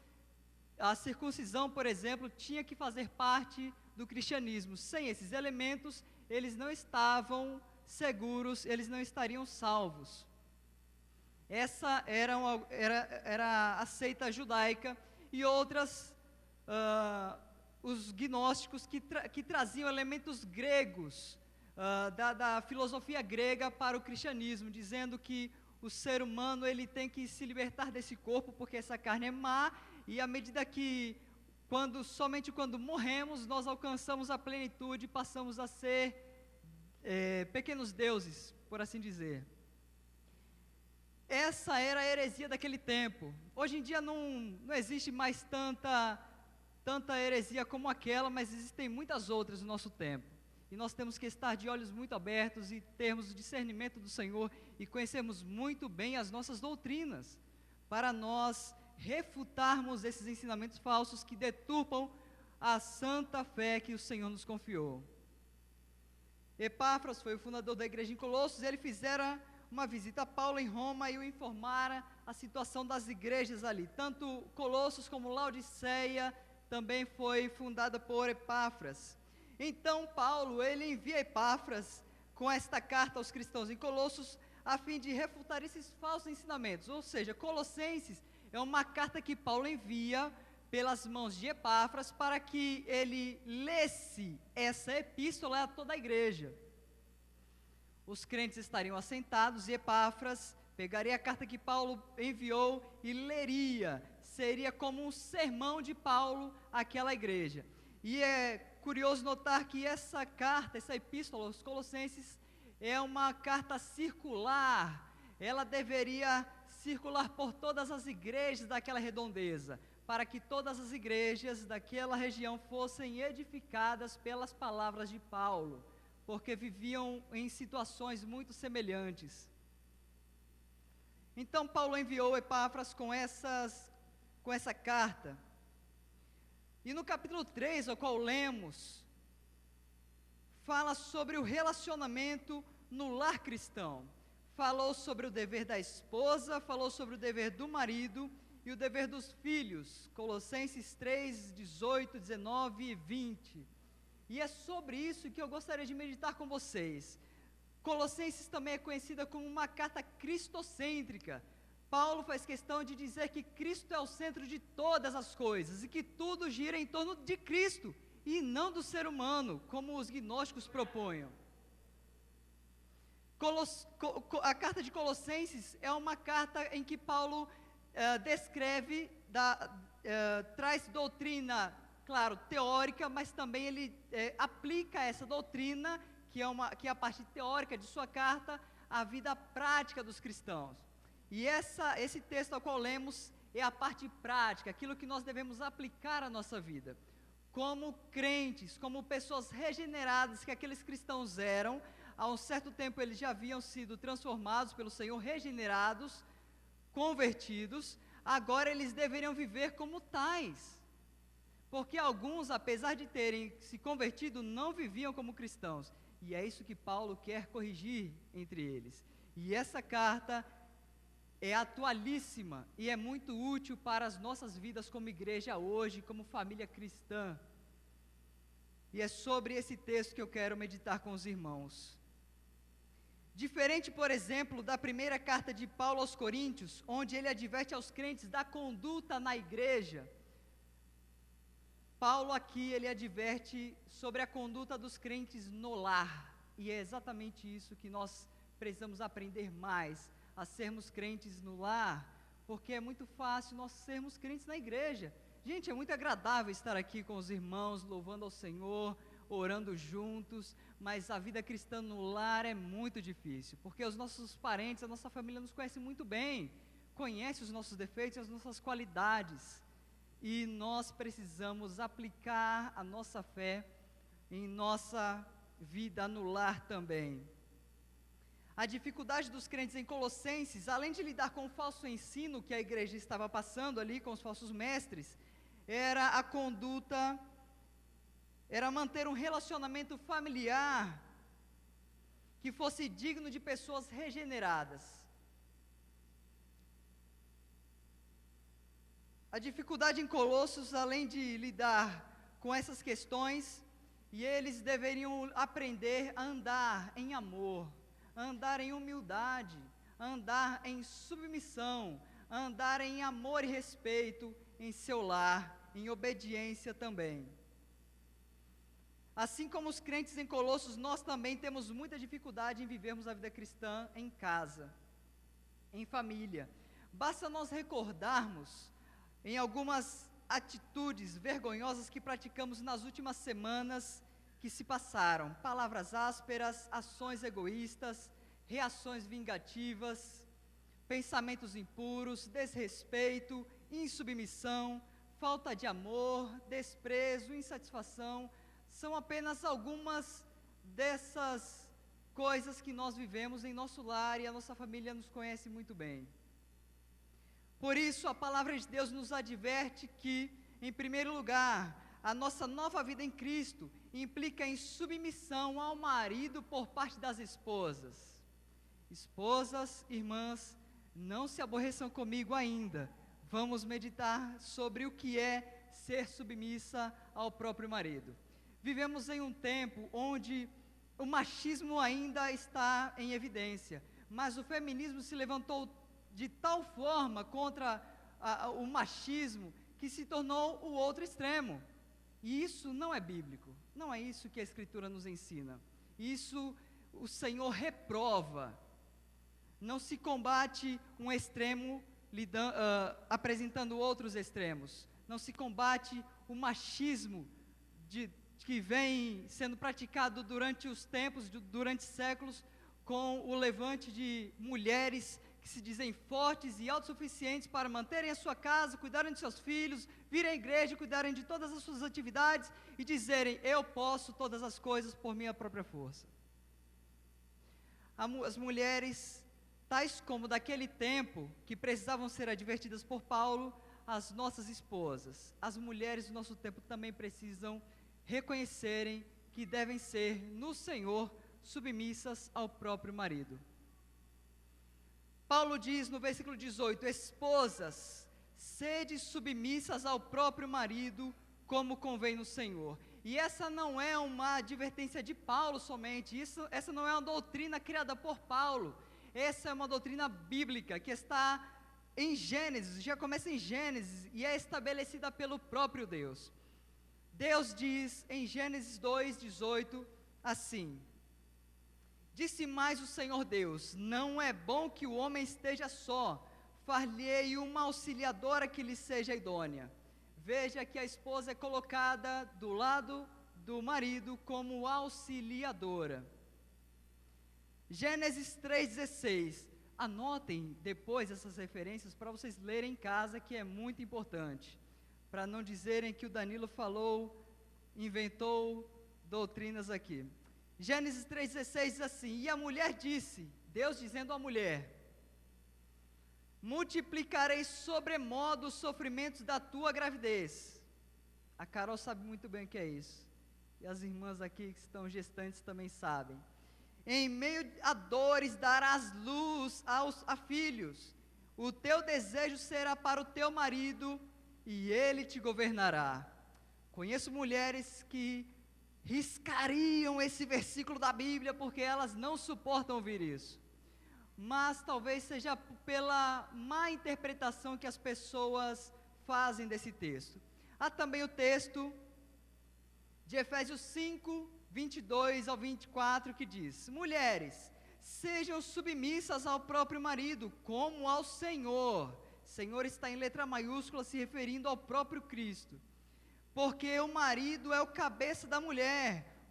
a circuncisão, por exemplo, tinha que fazer parte do cristianismo. Sem esses elementos, eles não estavam seguros, eles não estariam salvos. Essa era a seita judaica, e outras, os gnósticos que traziam elementos gregos, da filosofia grega para o cristianismo, dizendo que o ser humano ele tem que se libertar desse corpo, porque essa carne é má, e à medida que somente quando morremos, nós alcançamos a plenitude, passamos a ser pequenos deuses, por assim dizer. Essa era a heresia daquele tempo. Hoje em dia não existe mais tanta heresia como aquela, mas existem muitas outras no nosso tempo. E nós temos que estar de olhos muito abertos e termos o discernimento do Senhor e conhecermos muito bem as nossas doutrinas, para nós refutarmos esses ensinamentos falsos que deturpam a santa fé que o Senhor nos confiou. Epáfras foi o fundador da igreja em Colossos. Ele fizera uma visita a Paulo em Roma e o informara a situação das igrejas ali. Tanto Colossos como Laodiceia também foi fundada por Epáfras. Então Paulo, ele envia Epáfras com esta carta aos cristãos em Colossos, a fim de refutar esses falsos ensinamentos. Ou seja, Colossenses é uma carta que Paulo envia pelas mãos de Epáfras para que ele lesse essa epístola a toda a igreja. Os crentes estariam assentados e Epáfras pegaria a carta que Paulo enviou e leria. Seria como um sermão de Paulo àquela igreja. E é curioso notar que essa carta, essa epístola aos Colossenses, é uma carta circular. Ela deveria circular por todas as igrejas daquela redondeza, para que todas as igrejas daquela região fossem edificadas pelas palavras de Paulo, porque viviam em situações muito semelhantes. Então Paulo enviou Epáfras com essa carta. E no capítulo 3, ao qual lemos, fala sobre o relacionamento no lar cristão. Falou sobre o dever da esposa, falou sobre o dever do marido e o dever dos filhos. Colossenses 3, 18, 19 e 20. E é sobre isso que eu gostaria de meditar com vocês. Colossenses também é conhecida como uma carta cristocêntrica. Paulo faz questão de dizer que Cristo é o centro de todas as coisas e que tudo gira em torno de Cristo e não do ser humano, como os gnósticos propõem. A carta de Colossenses é uma carta em que Paulo descreve, traz doutrina, claro, teórica, mas também ele aplica essa doutrina, que é a parte teórica de sua carta, à vida prática dos cristãos. E esse texto ao qual lemos é a parte prática, aquilo que nós devemos aplicar à nossa vida. Como crentes, como pessoas regeneradas que aqueles cristãos eram, há um certo tempo eles já haviam sido transformados pelo Senhor, regenerados, convertidos, agora eles deveriam viver como tais. Porque alguns, apesar de terem se convertido, não viviam como cristãos. E é isso que Paulo quer corrigir entre eles. E essa carta é atualíssima e é muito útil para as nossas vidas como igreja hoje, como família cristã. E é sobre esse texto que eu quero meditar com os irmãos. Diferente, por exemplo, da primeira carta de Paulo aos Coríntios, onde ele adverte aos crentes da conduta na igreja, Paulo aqui ele adverte sobre a conduta dos crentes no lar. E é exatamente isso que nós precisamos aprender mais, a sermos crentes no lar, porque é muito fácil nós sermos crentes na igreja. Gente, é muito agradável estar aqui com os irmãos, louvando ao Senhor, orando juntos, mas a vida cristã no lar é muito difícil, porque os nossos parentes, a nossa família nos conhece muito bem, conhece os nossos defeitos e as nossas qualidades, e nós precisamos aplicar a nossa fé em nossa vida no lar também. A dificuldade dos crentes em Colossenses, além de lidar com o falso ensino que a igreja estava passando ali, com os falsos mestres, era a conduta, era manter um relacionamento familiar que fosse digno de pessoas regeneradas. A dificuldade em Colossos, além de lidar com essas questões, e eles deveriam aprender a andar em amor, andar em humildade, andar em submissão, andar em amor e respeito em seu lar, em obediência também. Assim como os crentes em Colossos, nós também temos muita dificuldade em vivermos a vida cristã em casa, em família. Basta nós recordarmos em algumas atitudes vergonhosas que praticamos nas últimas semanas que se passaram. Palavras ásperas, ações egoístas, reações vingativas, pensamentos impuros, desrespeito, insubmissão, falta de amor, desprezo, insatisfação, são apenas algumas dessas coisas que nós vivemos em nosso lar e a nossa família nos conhece muito bem. Por isso, a palavra de Deus nos adverte que, em primeiro lugar, a nossa nova vida em Cristo implica em submissão ao marido por parte das esposas. Esposas, irmãs, não se aborreçam comigo ainda. Vamos meditar sobre o que é ser submissa ao próprio marido. Vivemos em um tempo onde o machismo ainda está em evidência, mas o feminismo se levantou de tal forma contra o machismo que se tornou o outro extremo. E isso não é bíblico, não é isso que a Escritura nos ensina. Isso o Senhor reprova. Não se combate um extremo apresentando outros extremos. Não se combate o machismo que vem sendo praticado durante os tempos, durante séculos, com o levante de mulheres que se dizem fortes e autossuficientes para manterem a sua casa, cuidarem de seus filhos, virem à igreja, cuidarem de todas as suas atividades e dizerem: eu posso todas as coisas por minha própria força. As mulheres, tais como daquele tempo, que precisavam ser advertidas por Paulo, as nossas esposas, as mulheres do nosso tempo também precisam reconhecerem que devem ser, no Senhor, submissas ao próprio marido. Paulo diz no versículo 18: esposas, sede submissas ao próprio marido, como convém no Senhor. E essa não é uma advertência de Paulo somente, essa não é uma doutrina criada por Paulo, essa é uma doutrina bíblica que está em Gênesis, já começa em Gênesis e é estabelecida pelo próprio Deus. Deus diz em Gênesis 2:18 assim: disse mais o Senhor Deus: não é bom que o homem esteja só, far-lhe-ei uma auxiliadora que lhe seja idônea. Veja que a esposa é colocada do lado do marido como auxiliadora. Gênesis 3:16. Anotem depois essas referências para vocês lerem em casa, que é muito importante, para não dizerem que o Danilo inventou doutrinas aqui. Gênesis 3:16 diz assim: e a mulher disse, Deus dizendo à mulher: multiplicarei sobremodo os sofrimentos da tua gravidez. A Carol sabe muito bem o que é isso, e as irmãs aqui que estão gestantes também sabem. Em meio a dores darás luz a filhos, o teu desejo será para o teu marido, e ele te governará. Conheço mulheres que riscariam esse versículo da Bíblia, porque elas não suportam ouvir isso, mas talvez seja pela má interpretação que as pessoas fazem desse texto. Há também o texto de Efésios 5:22 ao 24, que diz: mulheres, sejam submissas ao próprio marido, como ao Senhor. Senhor está em letra maiúscula, se referindo ao próprio Cristo. Porque o marido é o cabeça da mulher,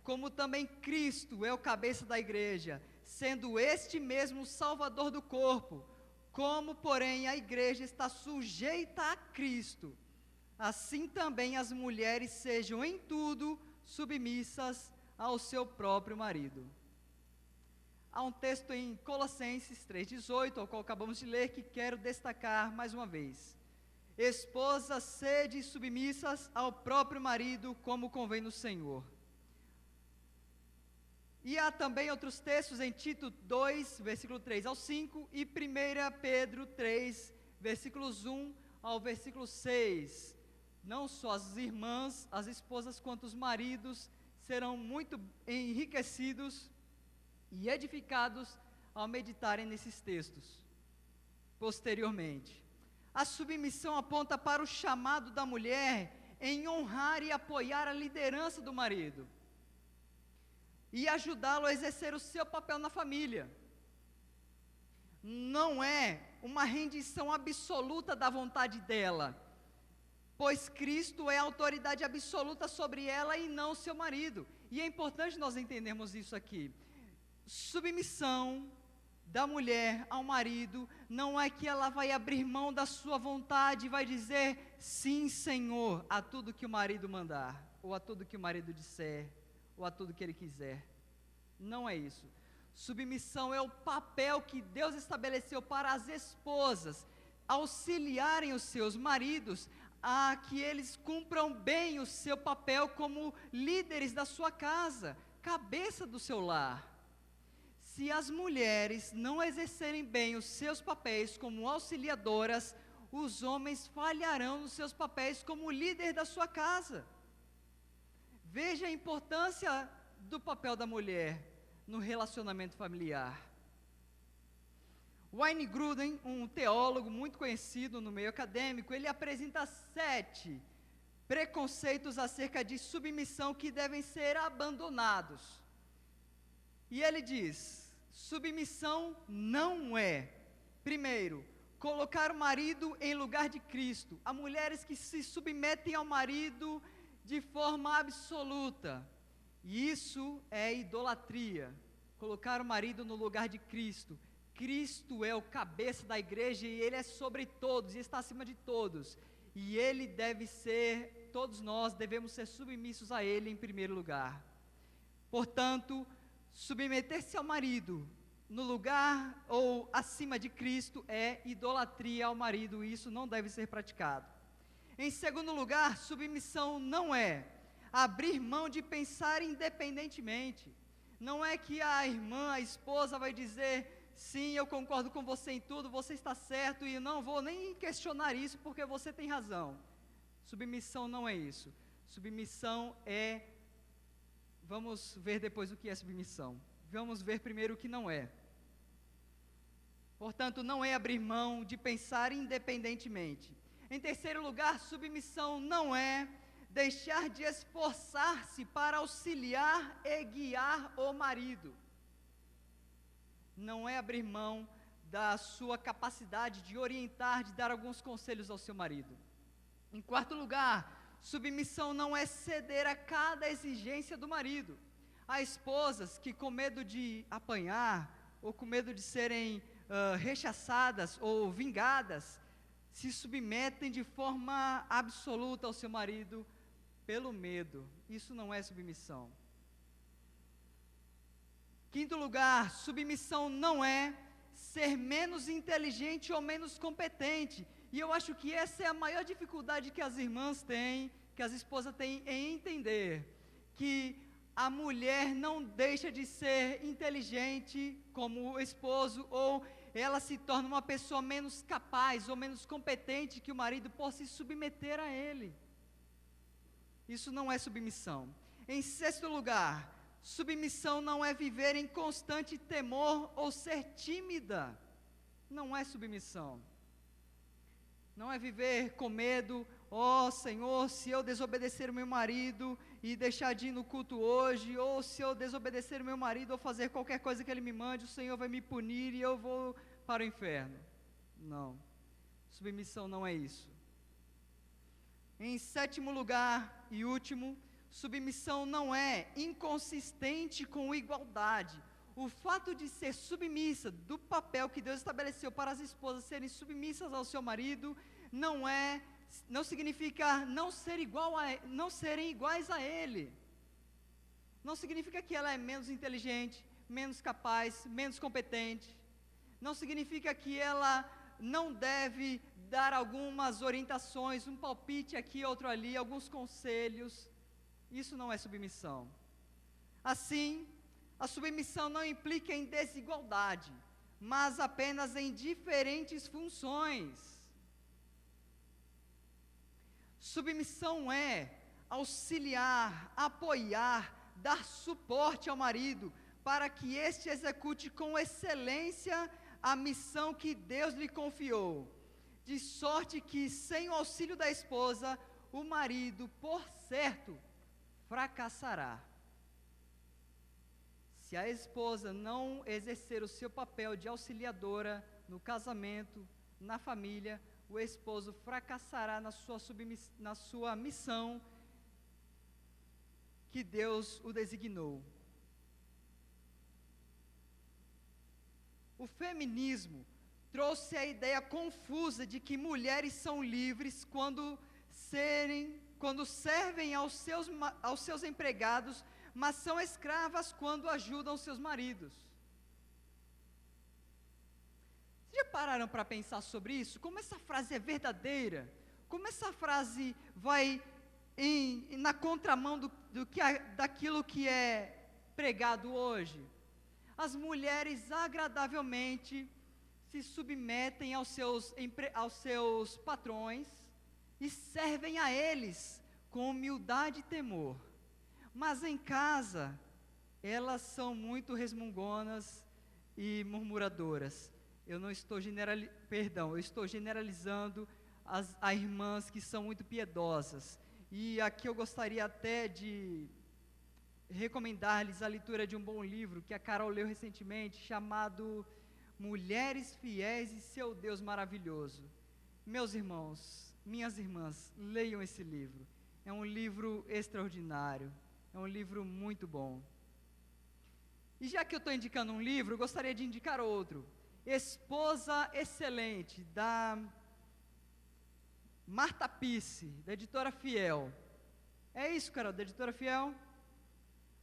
como também Cristo é o cabeça da igreja, sendo este mesmo o salvador do corpo. Como, porém, a igreja está sujeita a Cristo, assim também as mulheres sejam em tudo submissas ao seu próprio marido. Há um texto em Colossenses 3:18, ao qual acabamos de ler, que quero destacar mais uma vez. Esposas, sede submissas ao próprio marido, como convém no Senhor. E há também outros textos em Tito 2, versículo 3 ao 5, e 1 Pedro 3, versículos 1 ao versículo 6. Não só as irmãs, as esposas, quanto os maridos serão muito enriquecidos e edificados ao meditarem nesses textos. Posteriormente, a submissão aponta para o chamado da mulher em honrar e apoiar a liderança do marido e ajudá-lo a exercer o seu papel na família. Não é uma rendição absoluta da vontade dela, pois Cristo é a autoridade absoluta sobre ela e não seu marido. E é importante nós entendermos isso aqui. Submissão da mulher ao marido não é que ela vai abrir mão da sua vontade e vai dizer sim, Senhor, a tudo que o marido mandar, ou a tudo que o marido disser, ou a tudo que ele quiser. Não é isso. Submissão é o papel que Deus estabeleceu para as esposas auxiliarem os seus maridos a que eles cumpram bem o seu papel como líderes da sua casa, cabeça do seu lar. Se as mulheres não exercerem bem os seus papéis como auxiliadoras, os homens falharão nos seus papéis como líder da sua casa. Veja a importância do papel da mulher no relacionamento familiar. Wayne Grudem, um teólogo muito conhecido no meio acadêmico, ele apresenta 7 preconceitos acerca de submissão que devem ser abandonados. E ele diz: submissão não é, primeiro, colocar o marido em lugar de Cristo. Há mulheres que se submetem ao marido de forma absoluta, e isso é idolatria. Colocar o marido no lugar de Cristo. Cristo é o cabeça da igreja e Ele é sobre todos e está acima de todos. E Ele deve ser, todos nós devemos ser submissos a Ele em primeiro lugar. Portanto, submeter-se ao marido no lugar ou acima de Cristo é idolatria ao marido e isso não deve ser praticado. Em segundo lugar, submissão não é abrir mão de pensar independentemente. Não é que a irmã, a esposa vai dizer: sim, eu concordo com você em tudo, você está certo e eu não vou nem questionar isso porque você tem razão. Submissão não é isso. Submissão é, vamos ver depois o que é submissão. Vamos ver primeiro o que não é. Portanto, não é abrir mão de pensar independentemente. Em terceiro lugar, submissão não é deixar de esforçar-se para auxiliar e guiar o marido. Não é abrir mão da sua capacidade de orientar, de dar alguns conselhos ao seu marido. Em quarto lugar, submissão não é ceder a cada exigência do marido. Há esposas que, com medo de apanhar, ou com medo de serem rechaçadas ou vingadas, se submetem de forma absoluta ao seu marido pelo medo. Isso não é submissão. Quinto lugar, submissão não é ser menos inteligente ou menos competente. E eu acho que essa é a maior dificuldade que as irmãs têm, que as esposas têm em entender, que a mulher não deixa de ser inteligente como o esposo, ou ela se torna uma pessoa menos capaz ou menos competente que o marido por se submeter a ele. Isso não é submissão. Em sexto lugar, submissão não é viver em constante temor ou ser tímida. Não é submissão. Não é viver com medo: ó Senhor, se eu desobedecer o meu marido e deixar de ir no culto hoje, ou se eu desobedecer o meu marido ou fazer qualquer coisa que ele me mande, o Senhor vai me punir e eu vou para o inferno. Não. Submissão não é isso. Em sétimo lugar e último, submissão não é inconsistente com igualdade. O fato de ser submissa, do papel que Deus estabeleceu para as esposas serem submissas ao seu marido, não significa não serem iguais a ele. Não significa que ela é menos inteligente, menos capaz, menos competente. Não significa que ela não deve dar algumas orientações, um palpite aqui, outro ali, alguns conselhos. Isso não é submissão. Assim, a submissão não implica em desigualdade, mas apenas em diferentes funções. Submissão é auxiliar, apoiar, dar suporte ao marido, para que este execute com excelência a missão que Deus lhe confiou, de sorte que, sem o auxílio da esposa, o marido, por certo, fracassará. Se a esposa não exercer o seu papel de auxiliadora no casamento, na família, o esposo fracassará na sua missão que Deus o designou. O feminismo trouxe a ideia confusa de que mulheres são livres quando servem aos seus empregados, mas são escravas quando ajudam seus maridos. Vocês já pararam para pensar sobre isso? Como essa frase é verdadeira? Como essa frase vai na contramão daquilo que é pregado hoje? As mulheres agradavelmente se submetem aos seus patrões e servem a eles com humildade e temor. Mas em casa, elas são muito resmungonas e murmuradoras. eu não estou eu estou generalizando a irmãs que são muito piedosas. E aqui eu gostaria até de recomendar-lhes a leitura de um bom livro que a Carol leu recentemente, chamado Mulheres Fiéis e Seu Deus Maravilhoso. Meus irmãos, minhas irmãs, leiam esse livro. É um livro extraordinário, é um livro muito bom. E já que eu estou indicando um livro, eu gostaria de indicar outro. Esposa Excelente, da Marta Pisse, da Editora Fiel. É isso, Carol, da Editora Fiel?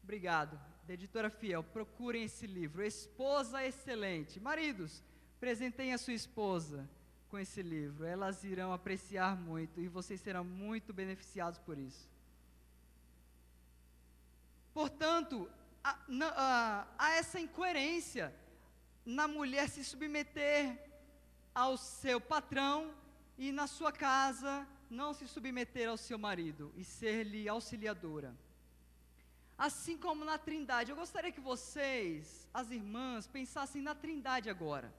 Obrigado, da Editora Fiel. Procurem esse livro, Esposa Excelente. Maridos, presentem a sua esposa com esse livro. Elas irão apreciar muito e vocês serão muito beneficiados por isso. Portanto, há essa incoerência na mulher se submeter ao seu patrão e na sua casa não se submeter ao seu marido e ser-lhe auxiliadora. Assim como na Trindade, eu gostaria que vocês, as irmãs, pensassem na Trindade agora.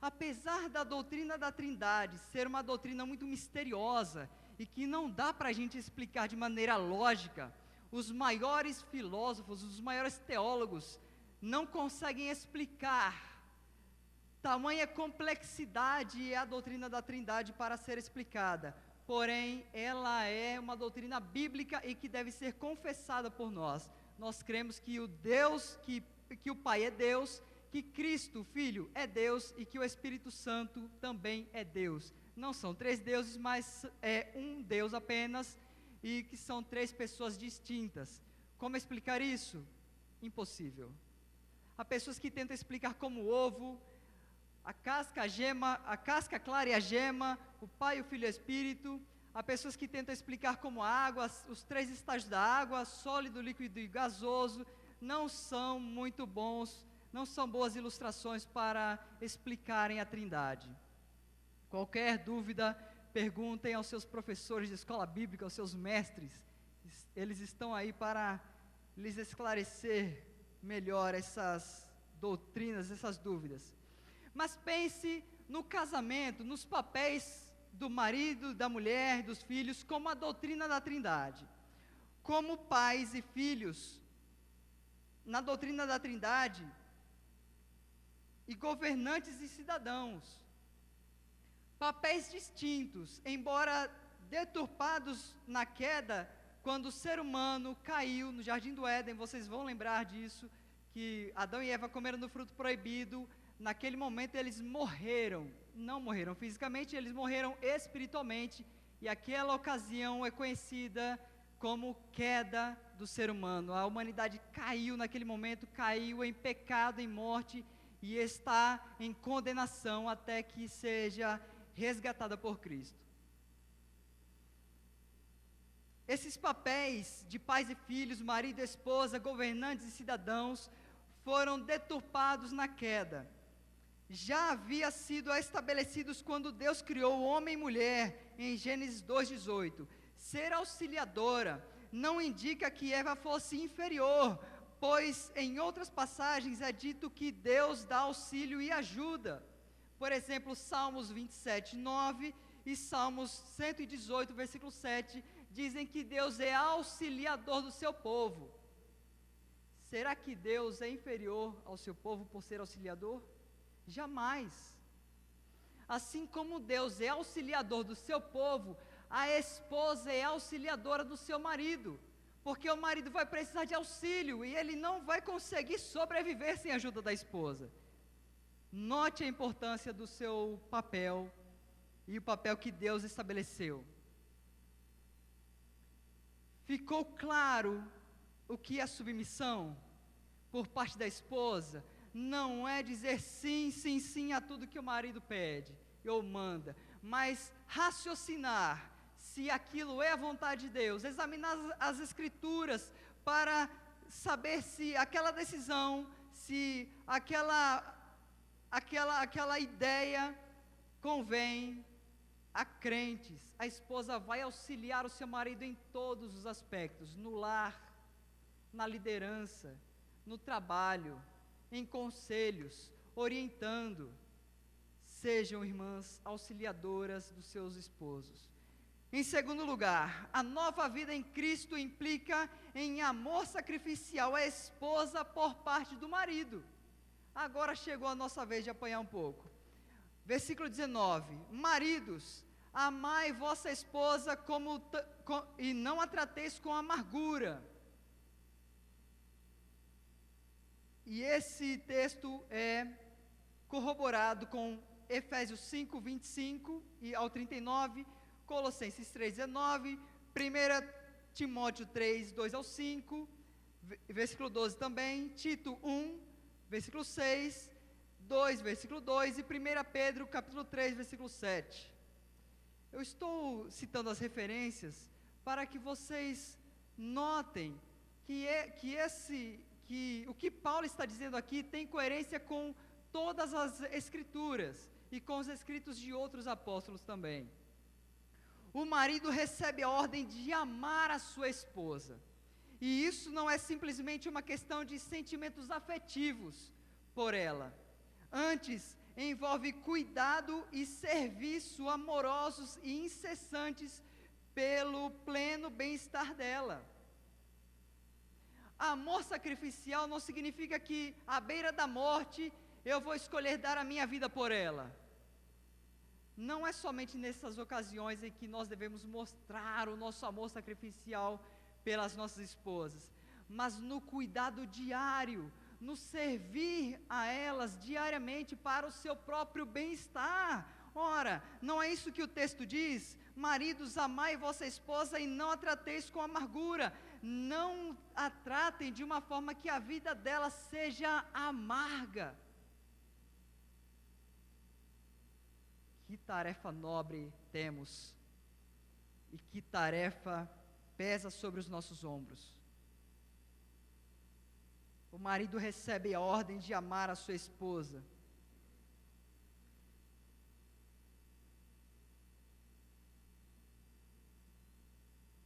Apesar da doutrina da Trindade ser uma doutrina muito misteriosa e que não dá para a gente explicar de maneira lógica, os maiores filósofos, os maiores teólogos não conseguem explicar tamanha complexidade é a doutrina da Trindade para ser explicada. Porém, ela é uma doutrina bíblica e que deve ser confessada por nós. Nós cremos que que o Pai é Deus, que Cristo, o Filho, é Deus e que o Espírito Santo também é Deus. Não são três deuses, mas é um Deus apenas e que são três pessoas distintas. Como explicar isso? Impossível. Há pessoas que tentam explicar como o ovo, a casca, a gema, a casca clara e a gema, o Pai, o Filho e o Espírito. Há pessoas que tentam explicar como a água, os três estágios da água, sólido, líquido e gasoso. Não são muito bons, não são boas ilustrações para explicarem a Trindade. Qualquer dúvida, perguntem aos seus professores de escola bíblica, aos seus mestres. Eles estão aí para lhes esclarecer melhor essas doutrinas, essas dúvidas. Mas pense no casamento, nos papéis do marido, da mulher, dos filhos, como a doutrina da Trindade. Como pais e filhos, na doutrina da Trindade, e governantes e cidadãos. Papéis distintos, embora deturpados na queda, quando o ser humano caiu no Jardim do Éden, vocês vão lembrar disso, que Adão e Eva comeram do fruto proibido. Naquele momento eles morreram, não morreram fisicamente, eles morreram espiritualmente, e aquela ocasião é conhecida como queda do ser humano. A humanidade caiu naquele momento, caiu em pecado, em morte, e está em condenação até que seja resgatada por Cristo. Esses papéis de pais e filhos, marido e esposa, governantes e cidadãos, foram deturpados na queda. Já havia sido estabelecidos quando Deus criou o homem e mulher, em Gênesis 2,18. Ser auxiliadora não indica que Eva fosse inferior, pois em outras passagens é dito que Deus dá auxílio e ajuda. Por exemplo, Salmos 27:9 e Salmos 118, versículo 7, dizem que Deus é auxiliador do seu povo. Será que Deus é inferior ao seu povo por ser auxiliador? Jamais. Assim como Deus é auxiliador do seu povo, a esposa é auxiliadora do seu marido, porque o marido vai precisar de auxílio e ele não vai conseguir sobreviver sem a ajuda da esposa. Note a importância do seu papel e o papel que Deus estabeleceu. Ficou claro o que é submissão por parte da esposa? Não é dizer sim, sim, sim a tudo que o marido pede ou manda, mas raciocinar se aquilo é a vontade de Deus, examinar as escrituras para saber se aquela decisão, se aquela ideia convém a crentes. A esposa vai auxiliar o seu marido em todos os aspectos, no lar, na liderança, no trabalho, em conselhos, orientando. sejam irmãs auxiliadoras dos seus esposos. Em segundo lugar, a nova vida em Cristo implica em amor sacrificial à esposa por parte do marido. Agora chegou a nossa vez de apanhar um pouco. Versículo 19: Maridos, amai vossa esposa e não a trateis com amargura. E esse texto é corroborado com Efésios 5, 25 e ao 39, Colossenses 3, 19, 1 Timóteo 3, 2 ao 5, versículo 12 também, Tito 1, versículo 6, 2, versículo 2 e 1 Pedro capítulo 3, versículo 7. Eu estou citando as referências para que vocês notem que o que Paulo está dizendo aqui tem coerência com todas as escrituras e com os escritos de outros apóstolos também. O marido recebe a ordem de amar a sua esposa, e isso não é simplesmente uma questão de sentimentos afetivos por ela, antes envolve cuidado e serviço amorosos e incessantes pelo pleno bem-estar dela. Amor sacrificial não significa que à beira da morte eu vou escolher dar a minha vida por ela. Não é somente nessas ocasiões em que nós devemos mostrar o nosso amor sacrificial pelas nossas esposas, mas no cuidado diário, no servir a elas diariamente para o seu próprio bem-estar. Ora, não é isso que o texto diz? Maridos, amai vossa esposa e não a trateis com amargura. Não a tratem de uma forma que a vida dela seja amarga. Que tarefa nobre temos e que tarefa pesa sobre os nossos ombros. O marido recebe a ordem de amar a sua esposa.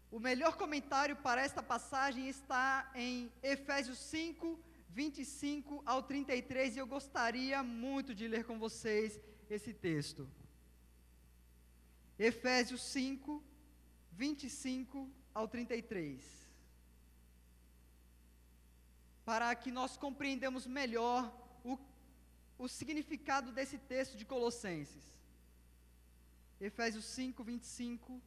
O melhor comentário para esta passagem está em Efésios 5, 25 ao 33, e eu gostaria muito de ler com vocês esse texto. Efésios 5, 25 ao 33. Para que nós compreendamos melhor o significado desse texto de Colossenses. Efésios 5, 25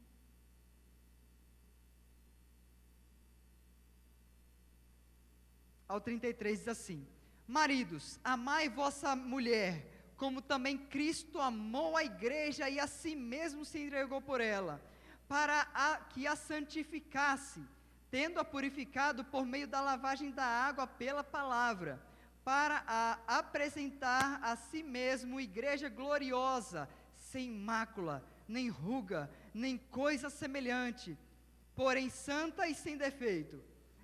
ao 33 diz assim: Maridos, amai vossa mulher, como também Cristo amou a igreja e a si mesmo se entregou por ela, para que a santificasse, tendo-a purificado por meio da lavagem da água pela palavra, para a apresentar a si mesmo igreja gloriosa, sem mácula, nem ruga, nem coisa semelhante, porém santa e sem defeito.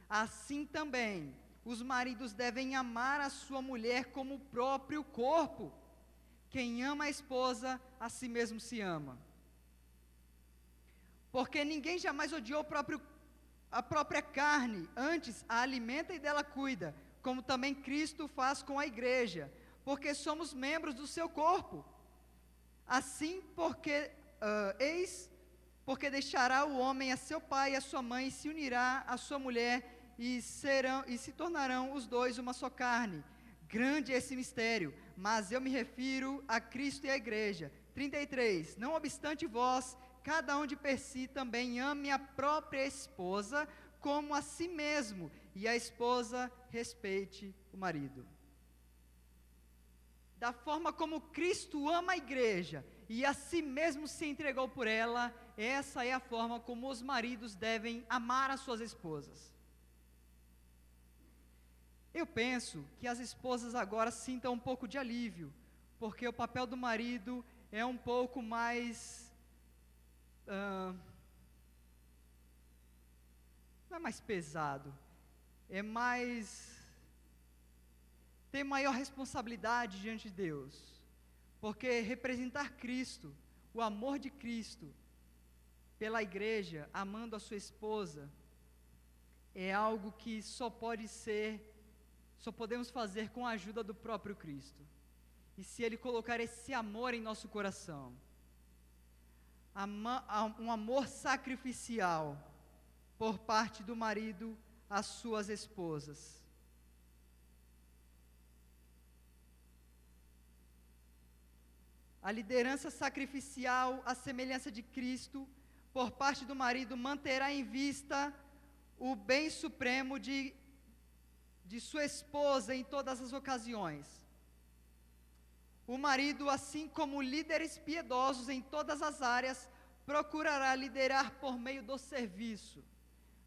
Assim também, os maridos devem amar a sua mulher como o próprio corpo. Quem ama a esposa, a si mesmo se ama. Porque ninguém jamais odiou a própria carne, antes a alimenta e dela cuida, como também Cristo faz com a igreja, porque somos membros do seu corpo. Assim, porque deixará o homem a seu pai e a sua mãe, e se unirá à sua mulher, e se tornarão os dois uma só carne. Grande é esse mistério, mas eu me refiro a Cristo e à igreja. 33. Não obstante vós, cada um de per si também ame a própria esposa como a si mesmo, e a esposa respeite o marido. Da forma como Cristo ama a igreja e a si mesmo se entregou por ela, essa é a forma como os maridos devem amar as suas esposas. Eu penso que as esposas agora sintam um pouco de alívio, porque o papel do marido é um pouco mais, não é mais pesado, tem maior responsabilidade diante de Deus, porque representar Cristo, o amor de Cristo, pela igreja, amando a sua esposa, é algo que só podemos fazer com a ajuda do próprio Cristo. e se Ele colocar esse amor em nosso coração, um amor sacrificial por parte do marido às suas esposas. A liderança sacrificial, à semelhança de Cristo, por parte do marido, manterá em vista o bem supremo de sua esposa em todas as ocasiões. O marido, assim como líderes piedosos em todas as áreas, procurará liderar por meio do serviço.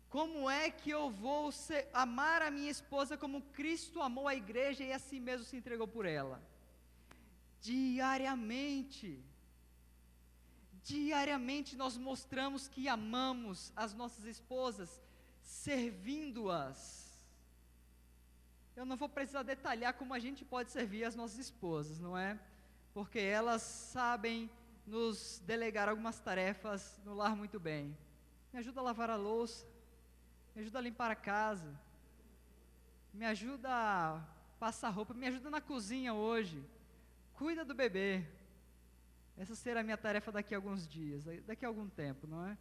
Como é que eu vou amar a minha esposa como Cristo amou a igreja e assim mesmo se entregou por ela? Diariamente nós mostramos que amamos as nossas esposas, servindo-as. Eu não vou precisar detalhar como a gente pode servir as nossas esposas, não é? Porque elas sabem nos delegar algumas tarefas no lar muito bem. Me ajuda a lavar a louça, me ajuda a limpar a casa, me ajuda a passar roupa, me ajuda na cozinha hoje. Cuida do bebê. Essa será a minha tarefa daqui a alguns dias, daqui a algum tempo, não é?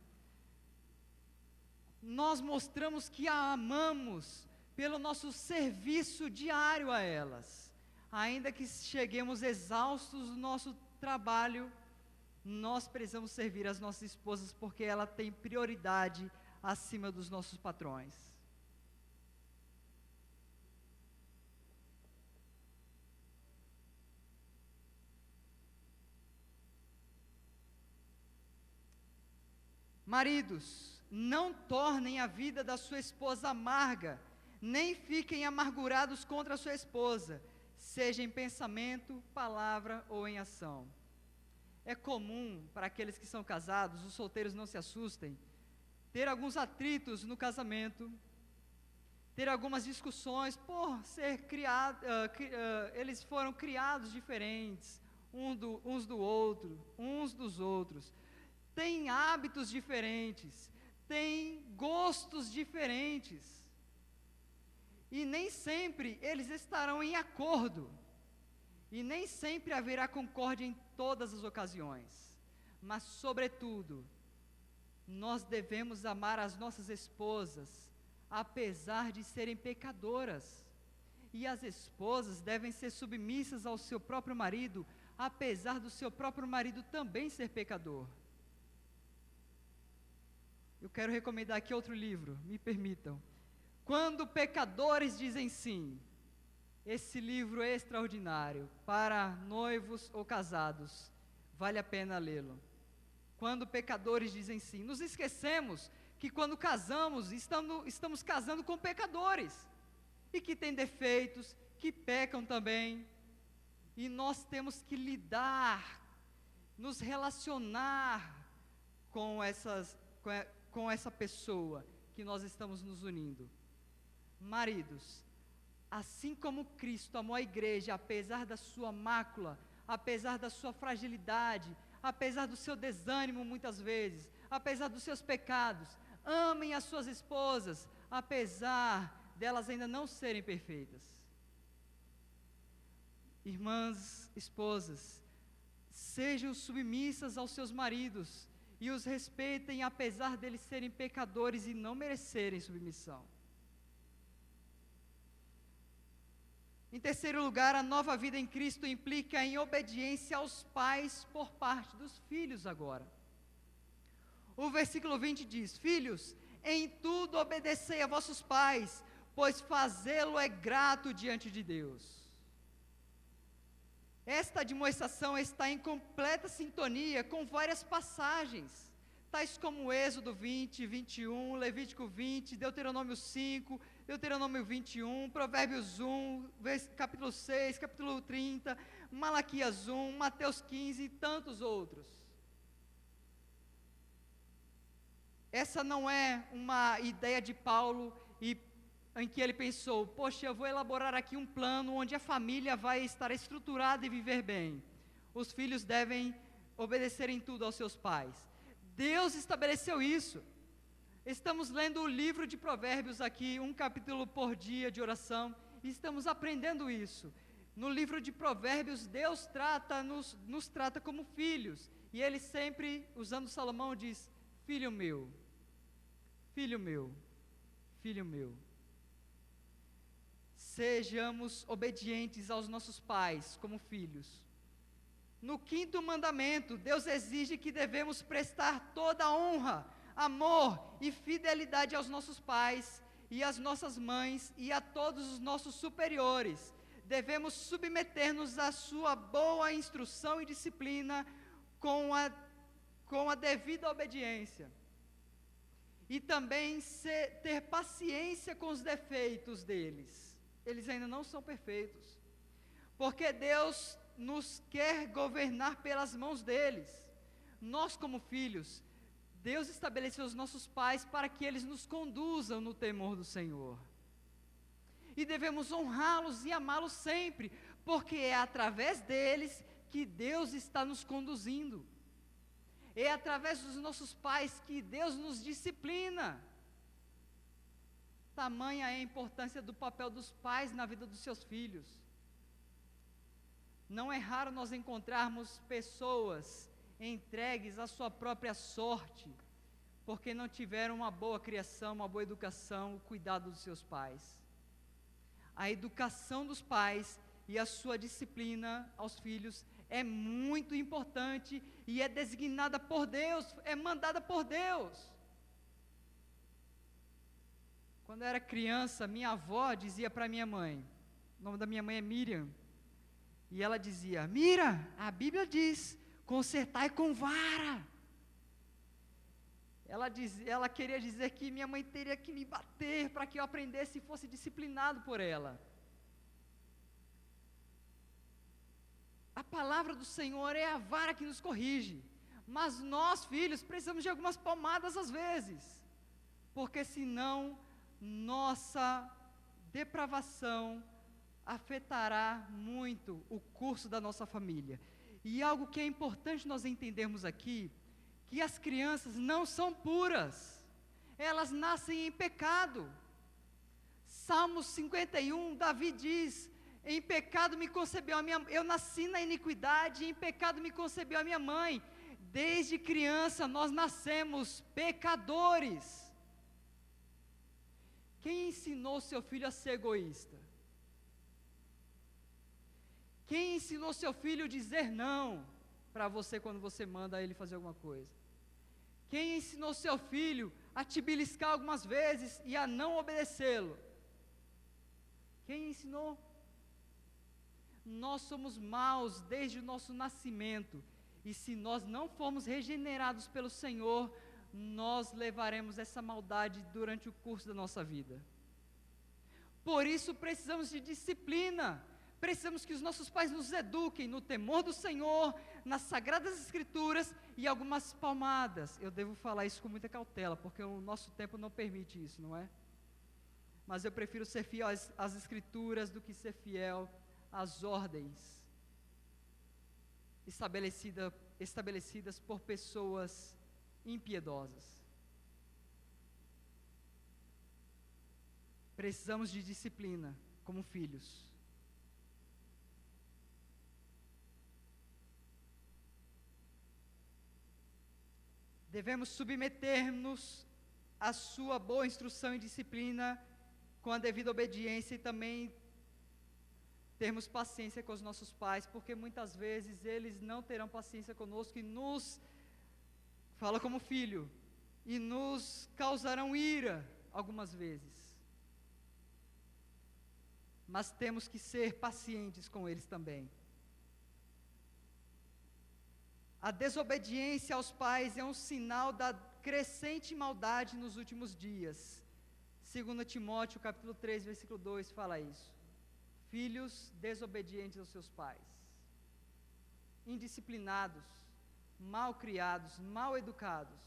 Nós mostramos que a amamos pelo nosso serviço diário a elas. Ainda que cheguemos exaustos do nosso trabalho, nós precisamos servir as nossas esposas porque ela tem prioridade acima dos nossos patrões. Maridos, não tornem a vida da sua esposa amarga, nem fiquem amargurados contra a sua esposa, seja em pensamento, palavra ou em ação. É comum para aqueles que são casados, os solteiros não se assustem, ter alguns atritos no casamento, ter algumas discussões por ser eles foram criados diferentes, uns dos outros. Têm hábitos diferentes, têm gostos diferentes, e nem sempre eles estarão em acordo, e nem sempre haverá concórdia em todas as ocasiões, mas sobretudo, nós devemos amar as nossas esposas, apesar de serem pecadoras, e as esposas devem ser submissas ao seu próprio marido, apesar do seu próprio marido também ser pecador. Eu quero recomendar aqui outro livro, me permitam. Quando pecadores dizem sim. Esse livro é extraordinário, para noivos ou casados, vale a pena lê-lo. Quando pecadores dizem sim. Nos esquecemos que quando casamos, estamos casando com pecadores, e que têm defeitos, que pecam também, e nós temos que lidar, nos relacionar com essa pessoa que nós estamos nos unindo. Maridos, assim como Cristo amou a igreja, apesar da sua mácula, apesar da sua fragilidade, apesar do seu desânimo muitas vezes, apesar dos seus pecados, amem as suas esposas, apesar delas ainda não serem perfeitas. Irmãs, esposas, sejam submissas aos seus maridos, e os respeitem apesar deles serem pecadores e não merecerem submissão. Em terceiro lugar, a nova vida em Cristo implica em obediência aos pais por parte dos filhos agora. O versículo 20 diz: Filhos, em tudo obedecei a vossos pais, pois fazê-lo é grato diante de Deus. Esta admoestação está em completa sintonia com várias passagens, tais como Êxodo 20, 21, Levítico 20, Deuteronômio 5, Deuteronômio 21, Provérbios 1, capítulo 6, capítulo 30, Malaquias 1, Mateus 15 e tantos outros. Essa não é uma ideia de Paulo em que ele pensou, poxa, eu vou elaborar aqui um plano onde a família vai estar estruturada e viver bem. Os filhos devem obedecer em tudo aos seus pais. Deus estabeleceu isso. Estamos lendo o livro de Provérbios aqui, um capítulo por dia de oração, e estamos aprendendo isso. No livro de Provérbios, Deus nos trata como filhos. E Ele sempre, usando Salomão, diz: filho meu, filho meu, filho meu. Sejamos obedientes aos nossos pais como filhos. No 5º mandamento, Deus exige que devemos prestar toda honra, amor e fidelidade aos nossos pais e às nossas mães e a todos os nossos superiores. Devemos submeter-nos à sua boa instrução e disciplina com a devida obediência. E também ter paciência com os defeitos deles. Eles ainda não são perfeitos. Porque Deus nos quer governar pelas mãos deles. Nós, como filhos, Deus estabeleceu os nossos pais para que eles nos conduzam no temor do Senhor. E devemos honrá-los e amá-los sempre, porque é através deles que Deus está nos conduzindo. É através dos nossos pais que Deus nos disciplina. Tamanha é a importância do papel dos pais na vida dos seus filhos. Não é raro nós encontrarmos pessoas entregues à sua própria sorte, porque não tiveram uma boa criação, uma boa educação, o cuidado dos seus pais. A educação dos pais e a sua disciplina aos filhos é muito importante e é designada por Deus, é mandada por Deus. Quando eu era criança, minha avó dizia para minha mãe, o nome da minha mãe é Miriam, e ela dizia: Mira, a Bíblia diz, consertai com vara. Ela queria dizer que minha mãe teria que me bater para que eu aprendesse e fosse disciplinado por ela. A palavra do Senhor é a vara que nos corrige, mas nós, filhos, precisamos de algumas palmadas às vezes, porque senão nossa depravação afetará muito o curso da nossa família. E algo que é importante nós entendermos aqui, que as crianças não são puras, elas nascem em pecado. Salmos 51, Davi diz: em pecado me concebeu a minha mãe, eu nasci na iniquidade, em pecado me concebeu a minha mãe. Desde criança nós nascemos pecadores. Quem ensinou seu filho a ser egoísta? Quem ensinou seu filho a dizer não para você quando você manda ele fazer alguma coisa? Quem ensinou seu filho a te beliscar algumas vezes e a não obedecê-lo? Quem ensinou? Nós somos maus desde o nosso nascimento, e se nós não formos regenerados pelo Senhor, nós levaremos essa maldade durante o curso da nossa vida. Por isso precisamos de disciplina. Precisamos que os nossos pais nos eduquem no temor do Senhor, nas Sagradas Escrituras e algumas palmadas. Eu devo falar isso com muita cautela, porque o nosso tempo não permite isso, não é? Mas eu prefiro ser fiel às Escrituras do que ser fiel às ordens estabelecidas por pessoas impiedosas. Precisamos de disciplina como filhos. Devemos submeter-nos à sua boa instrução e disciplina com a devida obediência, e também termos paciência com os nossos pais, porque muitas vezes eles não terão paciência conosco e nos fala como filho e nos causarão ira algumas vezes. Mas temos que ser pacientes com eles também. A desobediência aos pais é um sinal da crescente maldade nos últimos dias. 2 Timóteo capítulo 3, versículo 2 fala isso. Filhos desobedientes aos seus pais, indisciplinados, mal criados, mal educados.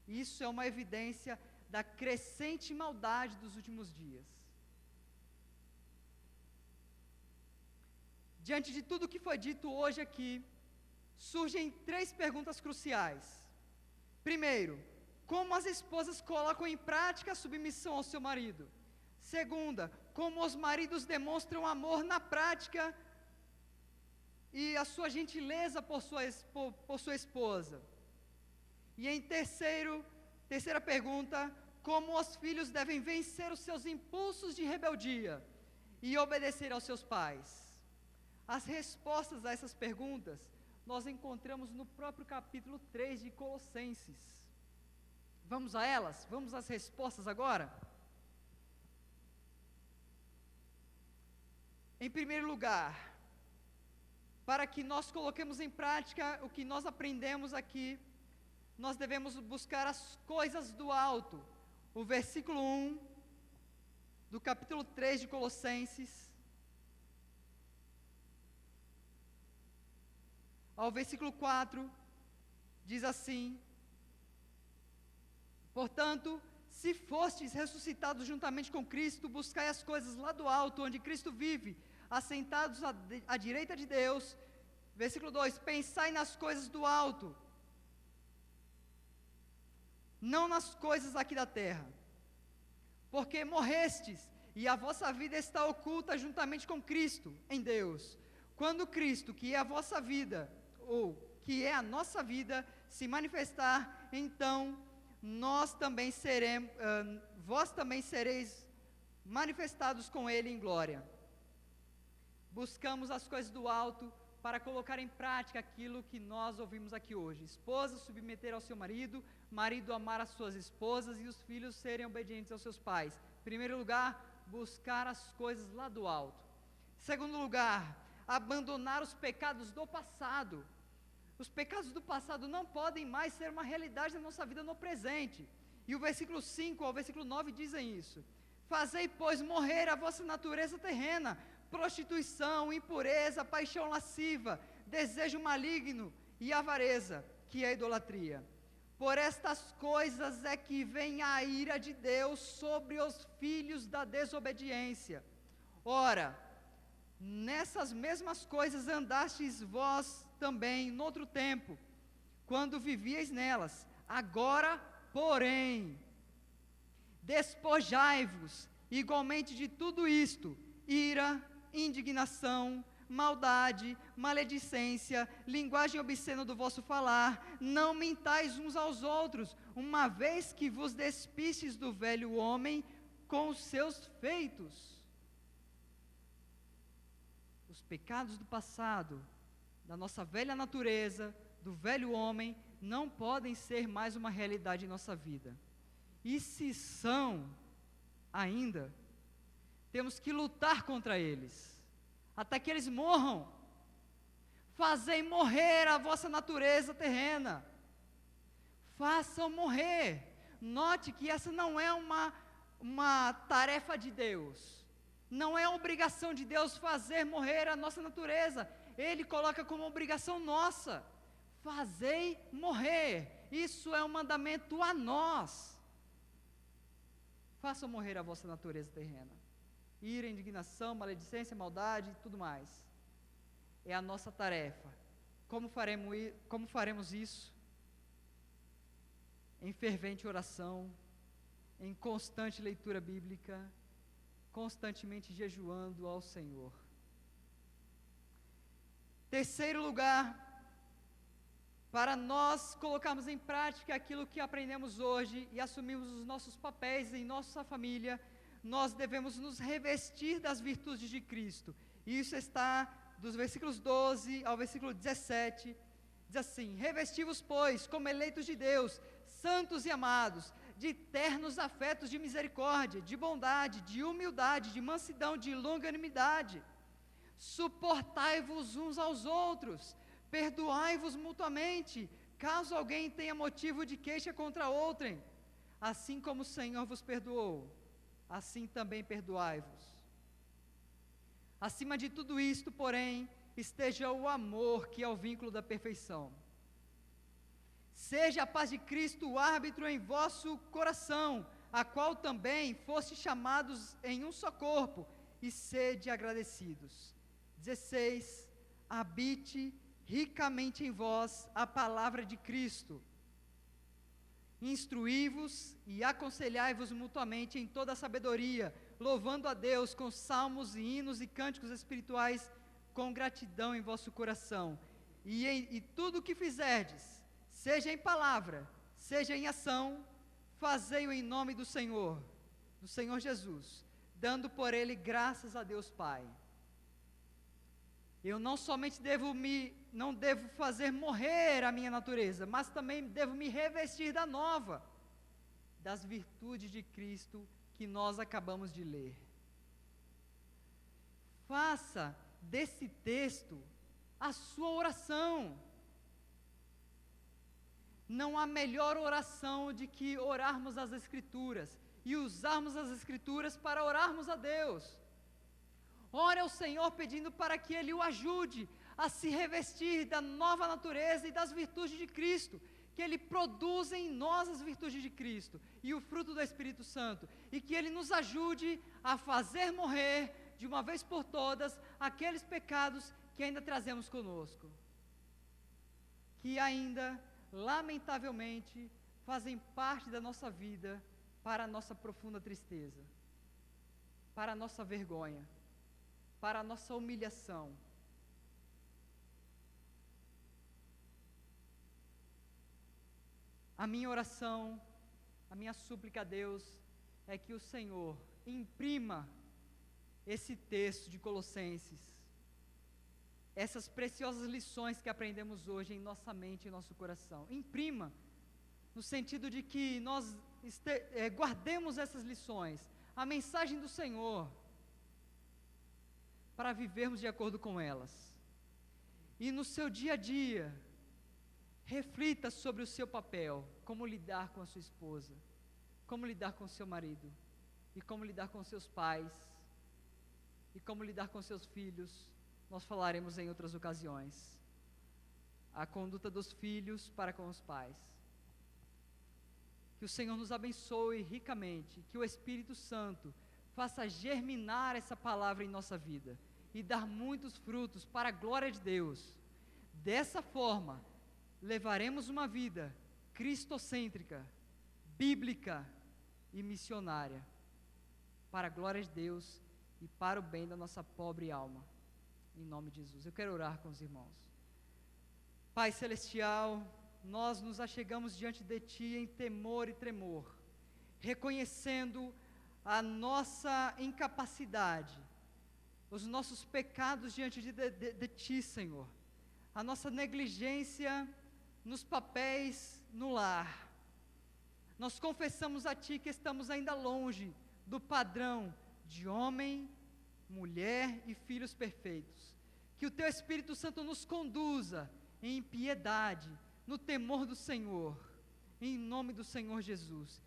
Isso é uma evidência da crescente maldade dos últimos dias. Diante de tudo que foi dito hoje aqui, surgem 3 perguntas cruciais. Primeiro, como as esposas colocam em prática a submissão ao seu marido? Segunda, como os maridos demonstram amor na prática e a sua gentileza por sua esposa. E em terceira pergunta, como os filhos devem vencer os seus impulsos de rebeldia e obedecer aos seus pais. As respostas a essas perguntas nós encontramos no próprio capítulo 3 de Colossenses. Vamos a elas? Vamos às respostas agora? Em primeiro lugar, para que nós coloquemos em prática o que nós aprendemos aqui, nós devemos buscar as coisas do alto. O versículo 1 do capítulo 3 de Colossenses, ao versículo 4, diz assim: portanto, se fostes ressuscitados juntamente com Cristo, buscai as coisas lá do alto, onde Cristo vive, assentados à direita de Deus. Versículo 2, pensai nas coisas do alto, não nas coisas aqui da terra, porque morrestes, e a vossa vida está oculta juntamente com Cristo, em Deus. Quando Cristo, que é a vossa vida, ou que é a nossa vida, se manifestar, então vós também sereis manifestados com Ele em glória. Buscamos as coisas do alto para colocar em prática aquilo que nós ouvimos aqui hoje. Esposa submeter ao seu marido, marido amar as suas esposas e os filhos serem obedientes aos seus pais. Em primeiro lugar, buscar as coisas lá do alto. Em segundo lugar, abandonar os pecados do passado. Os pecados do passado não podem mais ser uma realidade da nossa vida no presente. E o versículo 5 ao versículo 9 dizem isso. Fazei, pois, morrer a vossa natureza terrena, prostituição, impureza, paixão lasciva, desejo maligno e avareza, que é a idolatria. Por estas coisas é que vem a ira de Deus sobre os filhos da desobediência. Ora, nessas mesmas coisas andastes vós também noutro tempo, quando vivíeis nelas. Agora, porém, despojai-vos igualmente de tudo isto: ira, indignação, maldade, maledicência, linguagem obscena do vosso falar. Não mintais uns aos outros, uma vez que vos despistes do velho homem com os seus feitos. Os pecados do passado, da nossa velha natureza, do velho homem, não podem ser mais uma realidade em nossa vida. E se são ainda, temos que lutar contra eles, até que eles morram. Fazei morrer a vossa natureza terrena. Façam morrer. Note que essa não é uma tarefa de Deus. Não é obrigação de Deus fazer morrer a nossa natureza. Ele coloca como obrigação nossa. Fazei morrer. Isso é um mandamento a nós. Façam morrer a vossa natureza terrena. Ira, indignação, maledicência, maldade e tudo mais. É a nossa tarefa. Como faremos isso? Em fervente oração, em constante leitura bíblica, constantemente jejuando ao Senhor. Terceiro lugar, para nós colocarmos em prática aquilo que aprendemos hoje e assumirmos os nossos papéis em nossa família, nós devemos nos revestir das virtudes de Cristo. E isso está dos versículos 12 ao versículo 17, diz assim: revesti-vos, pois, como eleitos de Deus, santos e amados, de ternos afetos de misericórdia, de bondade, de humildade, de mansidão, de longanimidade. Suportai-vos uns aos outros, perdoai-vos mutuamente, caso alguém tenha motivo de queixa contra outrem. Assim como o Senhor vos perdoou, assim também perdoai-vos. Acima de tudo isto, porém, esteja o amor, que é o vínculo da perfeição. Seja a paz de Cristo o árbitro em vosso coração, a qual também foste chamados em um só corpo, e sede agradecidos. 16. Habite ricamente em vós a palavra de Cristo. Instruí-vos e aconselhai-vos mutuamente em toda a sabedoria, louvando a Deus com salmos e hinos e cânticos espirituais, com gratidão em vosso coração. E tudo o que fizerdes, seja em palavra, seja em ação, fazei-o em nome do Senhor Jesus, dando por ele graças a Deus Pai. Eu não somente não devo fazer morrer a minha natureza, mas também devo me revestir da nova, das virtudes de Cristo que nós acabamos de ler. Faça desse texto a sua oração. Não há melhor oração de que orarmos as Escrituras e usarmos as Escrituras para orarmos a Deus. Ore ao Senhor pedindo para que Ele o ajude a se revestir da nova natureza e das virtudes de Cristo, que Ele produza em nós as virtudes de Cristo e o fruto do Espírito Santo, e que Ele nos ajude a fazer morrer, de uma vez por todas, aqueles pecados que ainda trazemos conosco, que ainda, lamentavelmente, fazem parte da nossa vida, para a nossa profunda tristeza, para a nossa vergonha, para a nossa humilhação. A minha oração, a minha súplica a Deus, é que o Senhor imprima esse texto de Colossenses, essas preciosas lições que aprendemos hoje em nossa mente e em nosso coração. Imprima, no sentido de que nós guardemos essas lições, a mensagem do Senhor, para vivermos de acordo com elas. E no seu dia a dia, reflita sobre o seu papel, como lidar com a sua esposa, como lidar com o seu marido, e como lidar com seus pais, e como lidar com seus filhos. Nós falaremos em outras ocasiões. A conduta dos filhos para com os pais. Que o Senhor nos abençoe ricamente, que o Espírito Santo faça germinar essa palavra em nossa vida e dar muitos frutos para a glória de Deus. Dessa forma, levaremos uma vida cristocêntrica, bíblica e missionária, para a glória de Deus e para o bem da nossa pobre alma. Em nome de Jesus. Eu quero orar com os irmãos. Pai Celestial, nós nos achegamos diante de Ti em temor e tremor, reconhecendo a nossa incapacidade, os nossos pecados diante de Ti, Senhor, a nossa negligência nos papéis no lar. Nós confessamos a Ti que estamos ainda longe do padrão de homem, mulher e filhos perfeitos. Que o Teu Espírito Santo nos conduza em piedade, no temor do Senhor, em nome do Senhor Jesus.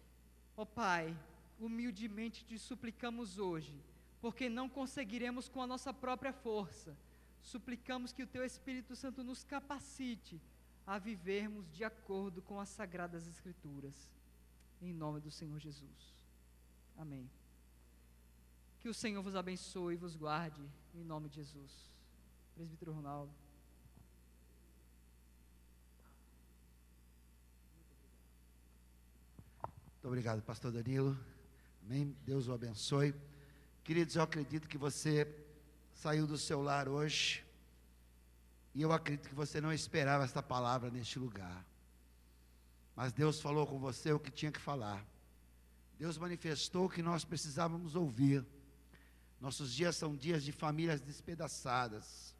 Ó Pai, humildemente Te suplicamos hoje, porque não conseguiremos com a nossa própria força. Suplicamos que o Teu Espírito Santo nos capacite a vivermos de acordo com as Sagradas Escrituras, em nome do Senhor Jesus. Amém. Que o Senhor vos abençoe e vos guarde, em nome de Jesus. Presbítero Ronaldo. Muito obrigado, pastor Danilo. Amém. Deus o abençoe. Queridos, eu acredito que você saiu do seu lar hoje, e eu acredito que você não esperava esta palavra neste lugar, mas Deus falou com você o que tinha que falar. Deus manifestou o que nós precisávamos ouvir. Nossos dias são dias de famílias despedaçadas,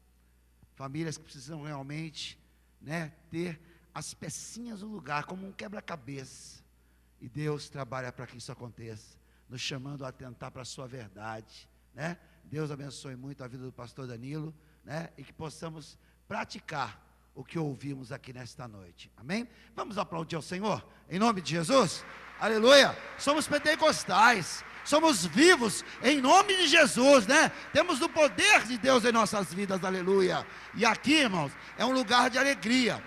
famílias que precisam realmente, ter as pecinhas no lugar, como um quebra-cabeça, e Deus trabalha para que isso aconteça, nos chamando a atentar para a sua verdade, Deus abençoe muito a vida do pastor Danilo, e que possamos praticar o que ouvimos aqui nesta noite, amém? Vamos aplaudir ao Senhor, em nome de Jesus, aleluia. Somos pentecostais, somos vivos em nome de Jesus, temos o poder de Deus em nossas vidas, aleluia. E aqui, irmãos, é um lugar de alegria,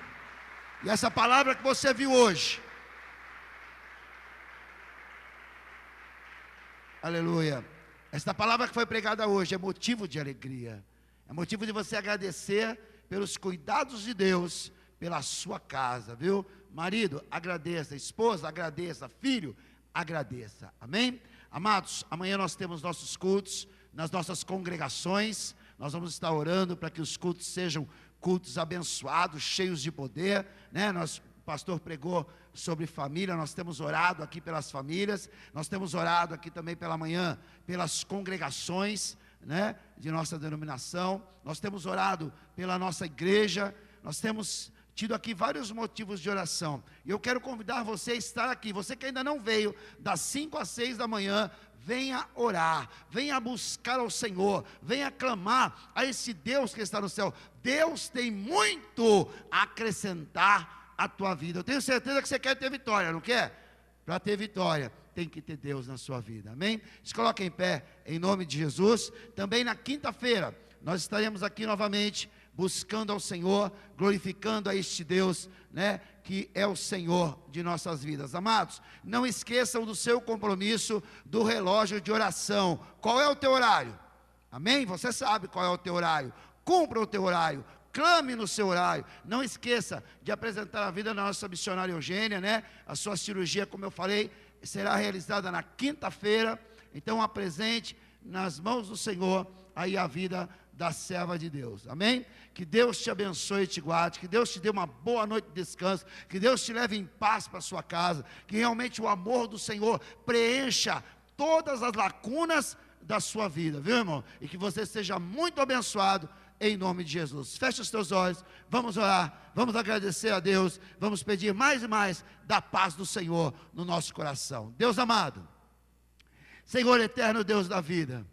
e essa palavra que você viu hoje, aleluia, esta palavra que foi pregada hoje é motivo de alegria, é motivo de você agradecer pelos cuidados de Deus, pela sua casa, viu? Marido, agradeça. Esposa, agradeça. Filho, agradeça. Amém? Amados, amanhã nós temos nossos cultos nas nossas congregações. Nós vamos estar orando para que os cultos sejam cultos abençoados, cheios de poder, né? O pastor pregou sobre família, nós temos orado aqui pelas famílias, nós temos orado aqui também pela manhã, pelas congregações, né, de nossa denominação, nós temos orado pela nossa igreja, nós temos tido aqui vários motivos de oração, e eu quero convidar você a estar aqui, você que ainda não veio, das 5 às 6 da manhã, venha orar, venha buscar ao Senhor, venha clamar a esse Deus que está no céu. Deus tem muito a acrescentar à tua vida. Eu tenho certeza que você quer ter vitória, não quer? Para ter vitória, tem que ter Deus na sua vida, amém? Se coloque em pé, em nome de Jesus. Também na quinta-feira, nós estaremos aqui novamente, buscando ao Senhor, glorificando a este Deus, né, que é o Senhor de nossas vidas. Amados, não esqueçam do seu compromisso do relógio de oração. Qual é o teu horário? Amém? Você sabe qual é o teu horário. Cumpra o teu horário. Clame no seu horário. Não esqueça de apresentar a vida da nossa missionária Eugênia, né? A sua cirurgia, como eu falei, será realizada na quinta-feira. Então apresente nas mãos do Senhor aí a vida da serva de Deus, amém? Que Deus te abençoe e te guarde, que Deus te dê uma boa noite de descanso, que Deus te leve em paz para a sua casa, que realmente o amor do Senhor preencha todas as lacunas da sua vida, viu, irmão? E que você seja muito abençoado em nome de Jesus. Feche os teus olhos, vamos orar, vamos agradecer a Deus, vamos pedir mais e mais da paz do Senhor no nosso coração. Deus amado, Senhor eterno, Deus da vida,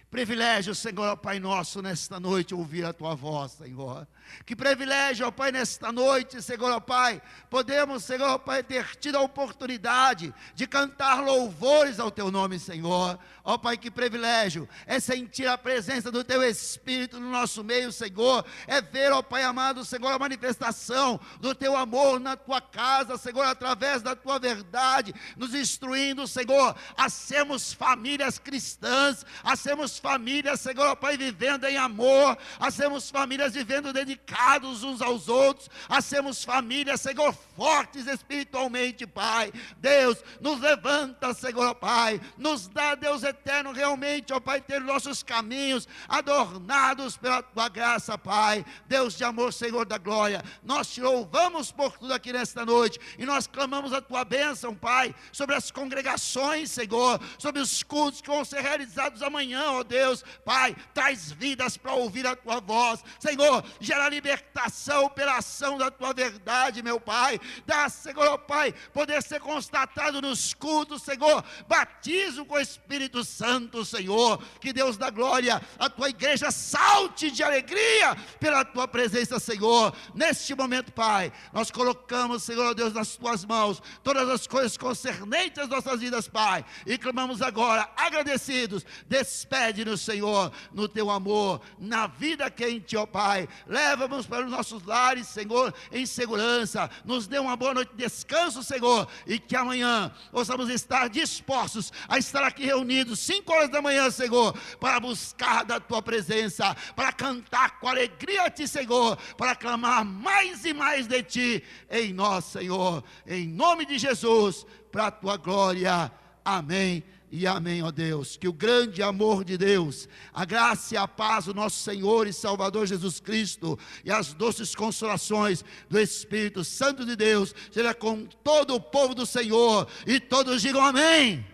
privilégio, Senhor, ó Pai nosso, nesta noite ouvir a Tua voz, Senhor. Que privilégio, ó Pai, nesta noite, Senhor, ó Pai, podemos, Senhor, ó Pai, ter tido a oportunidade de cantar louvores ao Teu nome, Senhor. Ó Pai, que privilégio é sentir a presença do Teu Espírito no nosso meio, Senhor. É ver, ó Pai amado, Senhor, a manifestação do Teu amor na Tua casa, Senhor, através da Tua verdade, nos instruindo, Senhor, a sermos famílias cristãs, a sermos famílias, Senhor, ó Pai, vivendo em amor, a sermos famílias vivendo dedicados uns aos outros, a sermos famílias, Senhor, fortes espiritualmente, Pai. Deus, nos levanta, Senhor, ó Pai, nos dá, Deus eterno, realmente, ó Pai, ter nossos caminhos adornados pela Tua graça, Pai. Deus de amor, Senhor da glória, nós te louvamos por tudo aqui nesta noite, e nós clamamos a Tua bênção, Pai, sobre as congregações, Senhor, sobre os cultos que vão ser realizados amanhã, ó Deus. Pai, traz vidas para ouvir a Tua voz, Senhor, gera libertação pela ação da Tua verdade, meu Pai. Dá, Senhor, ó Pai, poder ser constatado nos cultos, Senhor, batizo com o Espírito Santo, Senhor, que Deus da glória, a Tua igreja salte de alegria pela Tua presença, Senhor. Neste momento, Pai, nós colocamos, Senhor, ó Deus, nas Tuas mãos todas as coisas concernentes às nossas vidas, Pai, e clamamos agora, agradecidos, despede-nos, Senhor, no Teu amor, na vida quente, ó Pai. Leva-nos para os nossos lares, Senhor, em segurança. Nos dê uma boa noite de descanso, Senhor, e que amanhã possamos estar dispostos a estar aqui reunidos 5 horas da manhã, Senhor, para buscar da Tua presença, para cantar com alegria a Ti, Senhor, para clamar mais e mais de Ti em nós, Senhor, em nome de Jesus, para a Tua glória. Amém e amém, ó Deus. Que o grande amor de Deus, a graça e a paz do nosso Senhor e Salvador Jesus Cristo e as doces consolações do Espírito Santo de Deus seja com todo o povo do Senhor, e todos digam amém.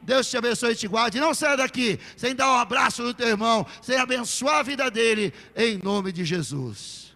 Deus te abençoe e te guarde. Não saia daqui sem dar um abraço no teu irmão, sem abençoar a vida dele, em nome de Jesus.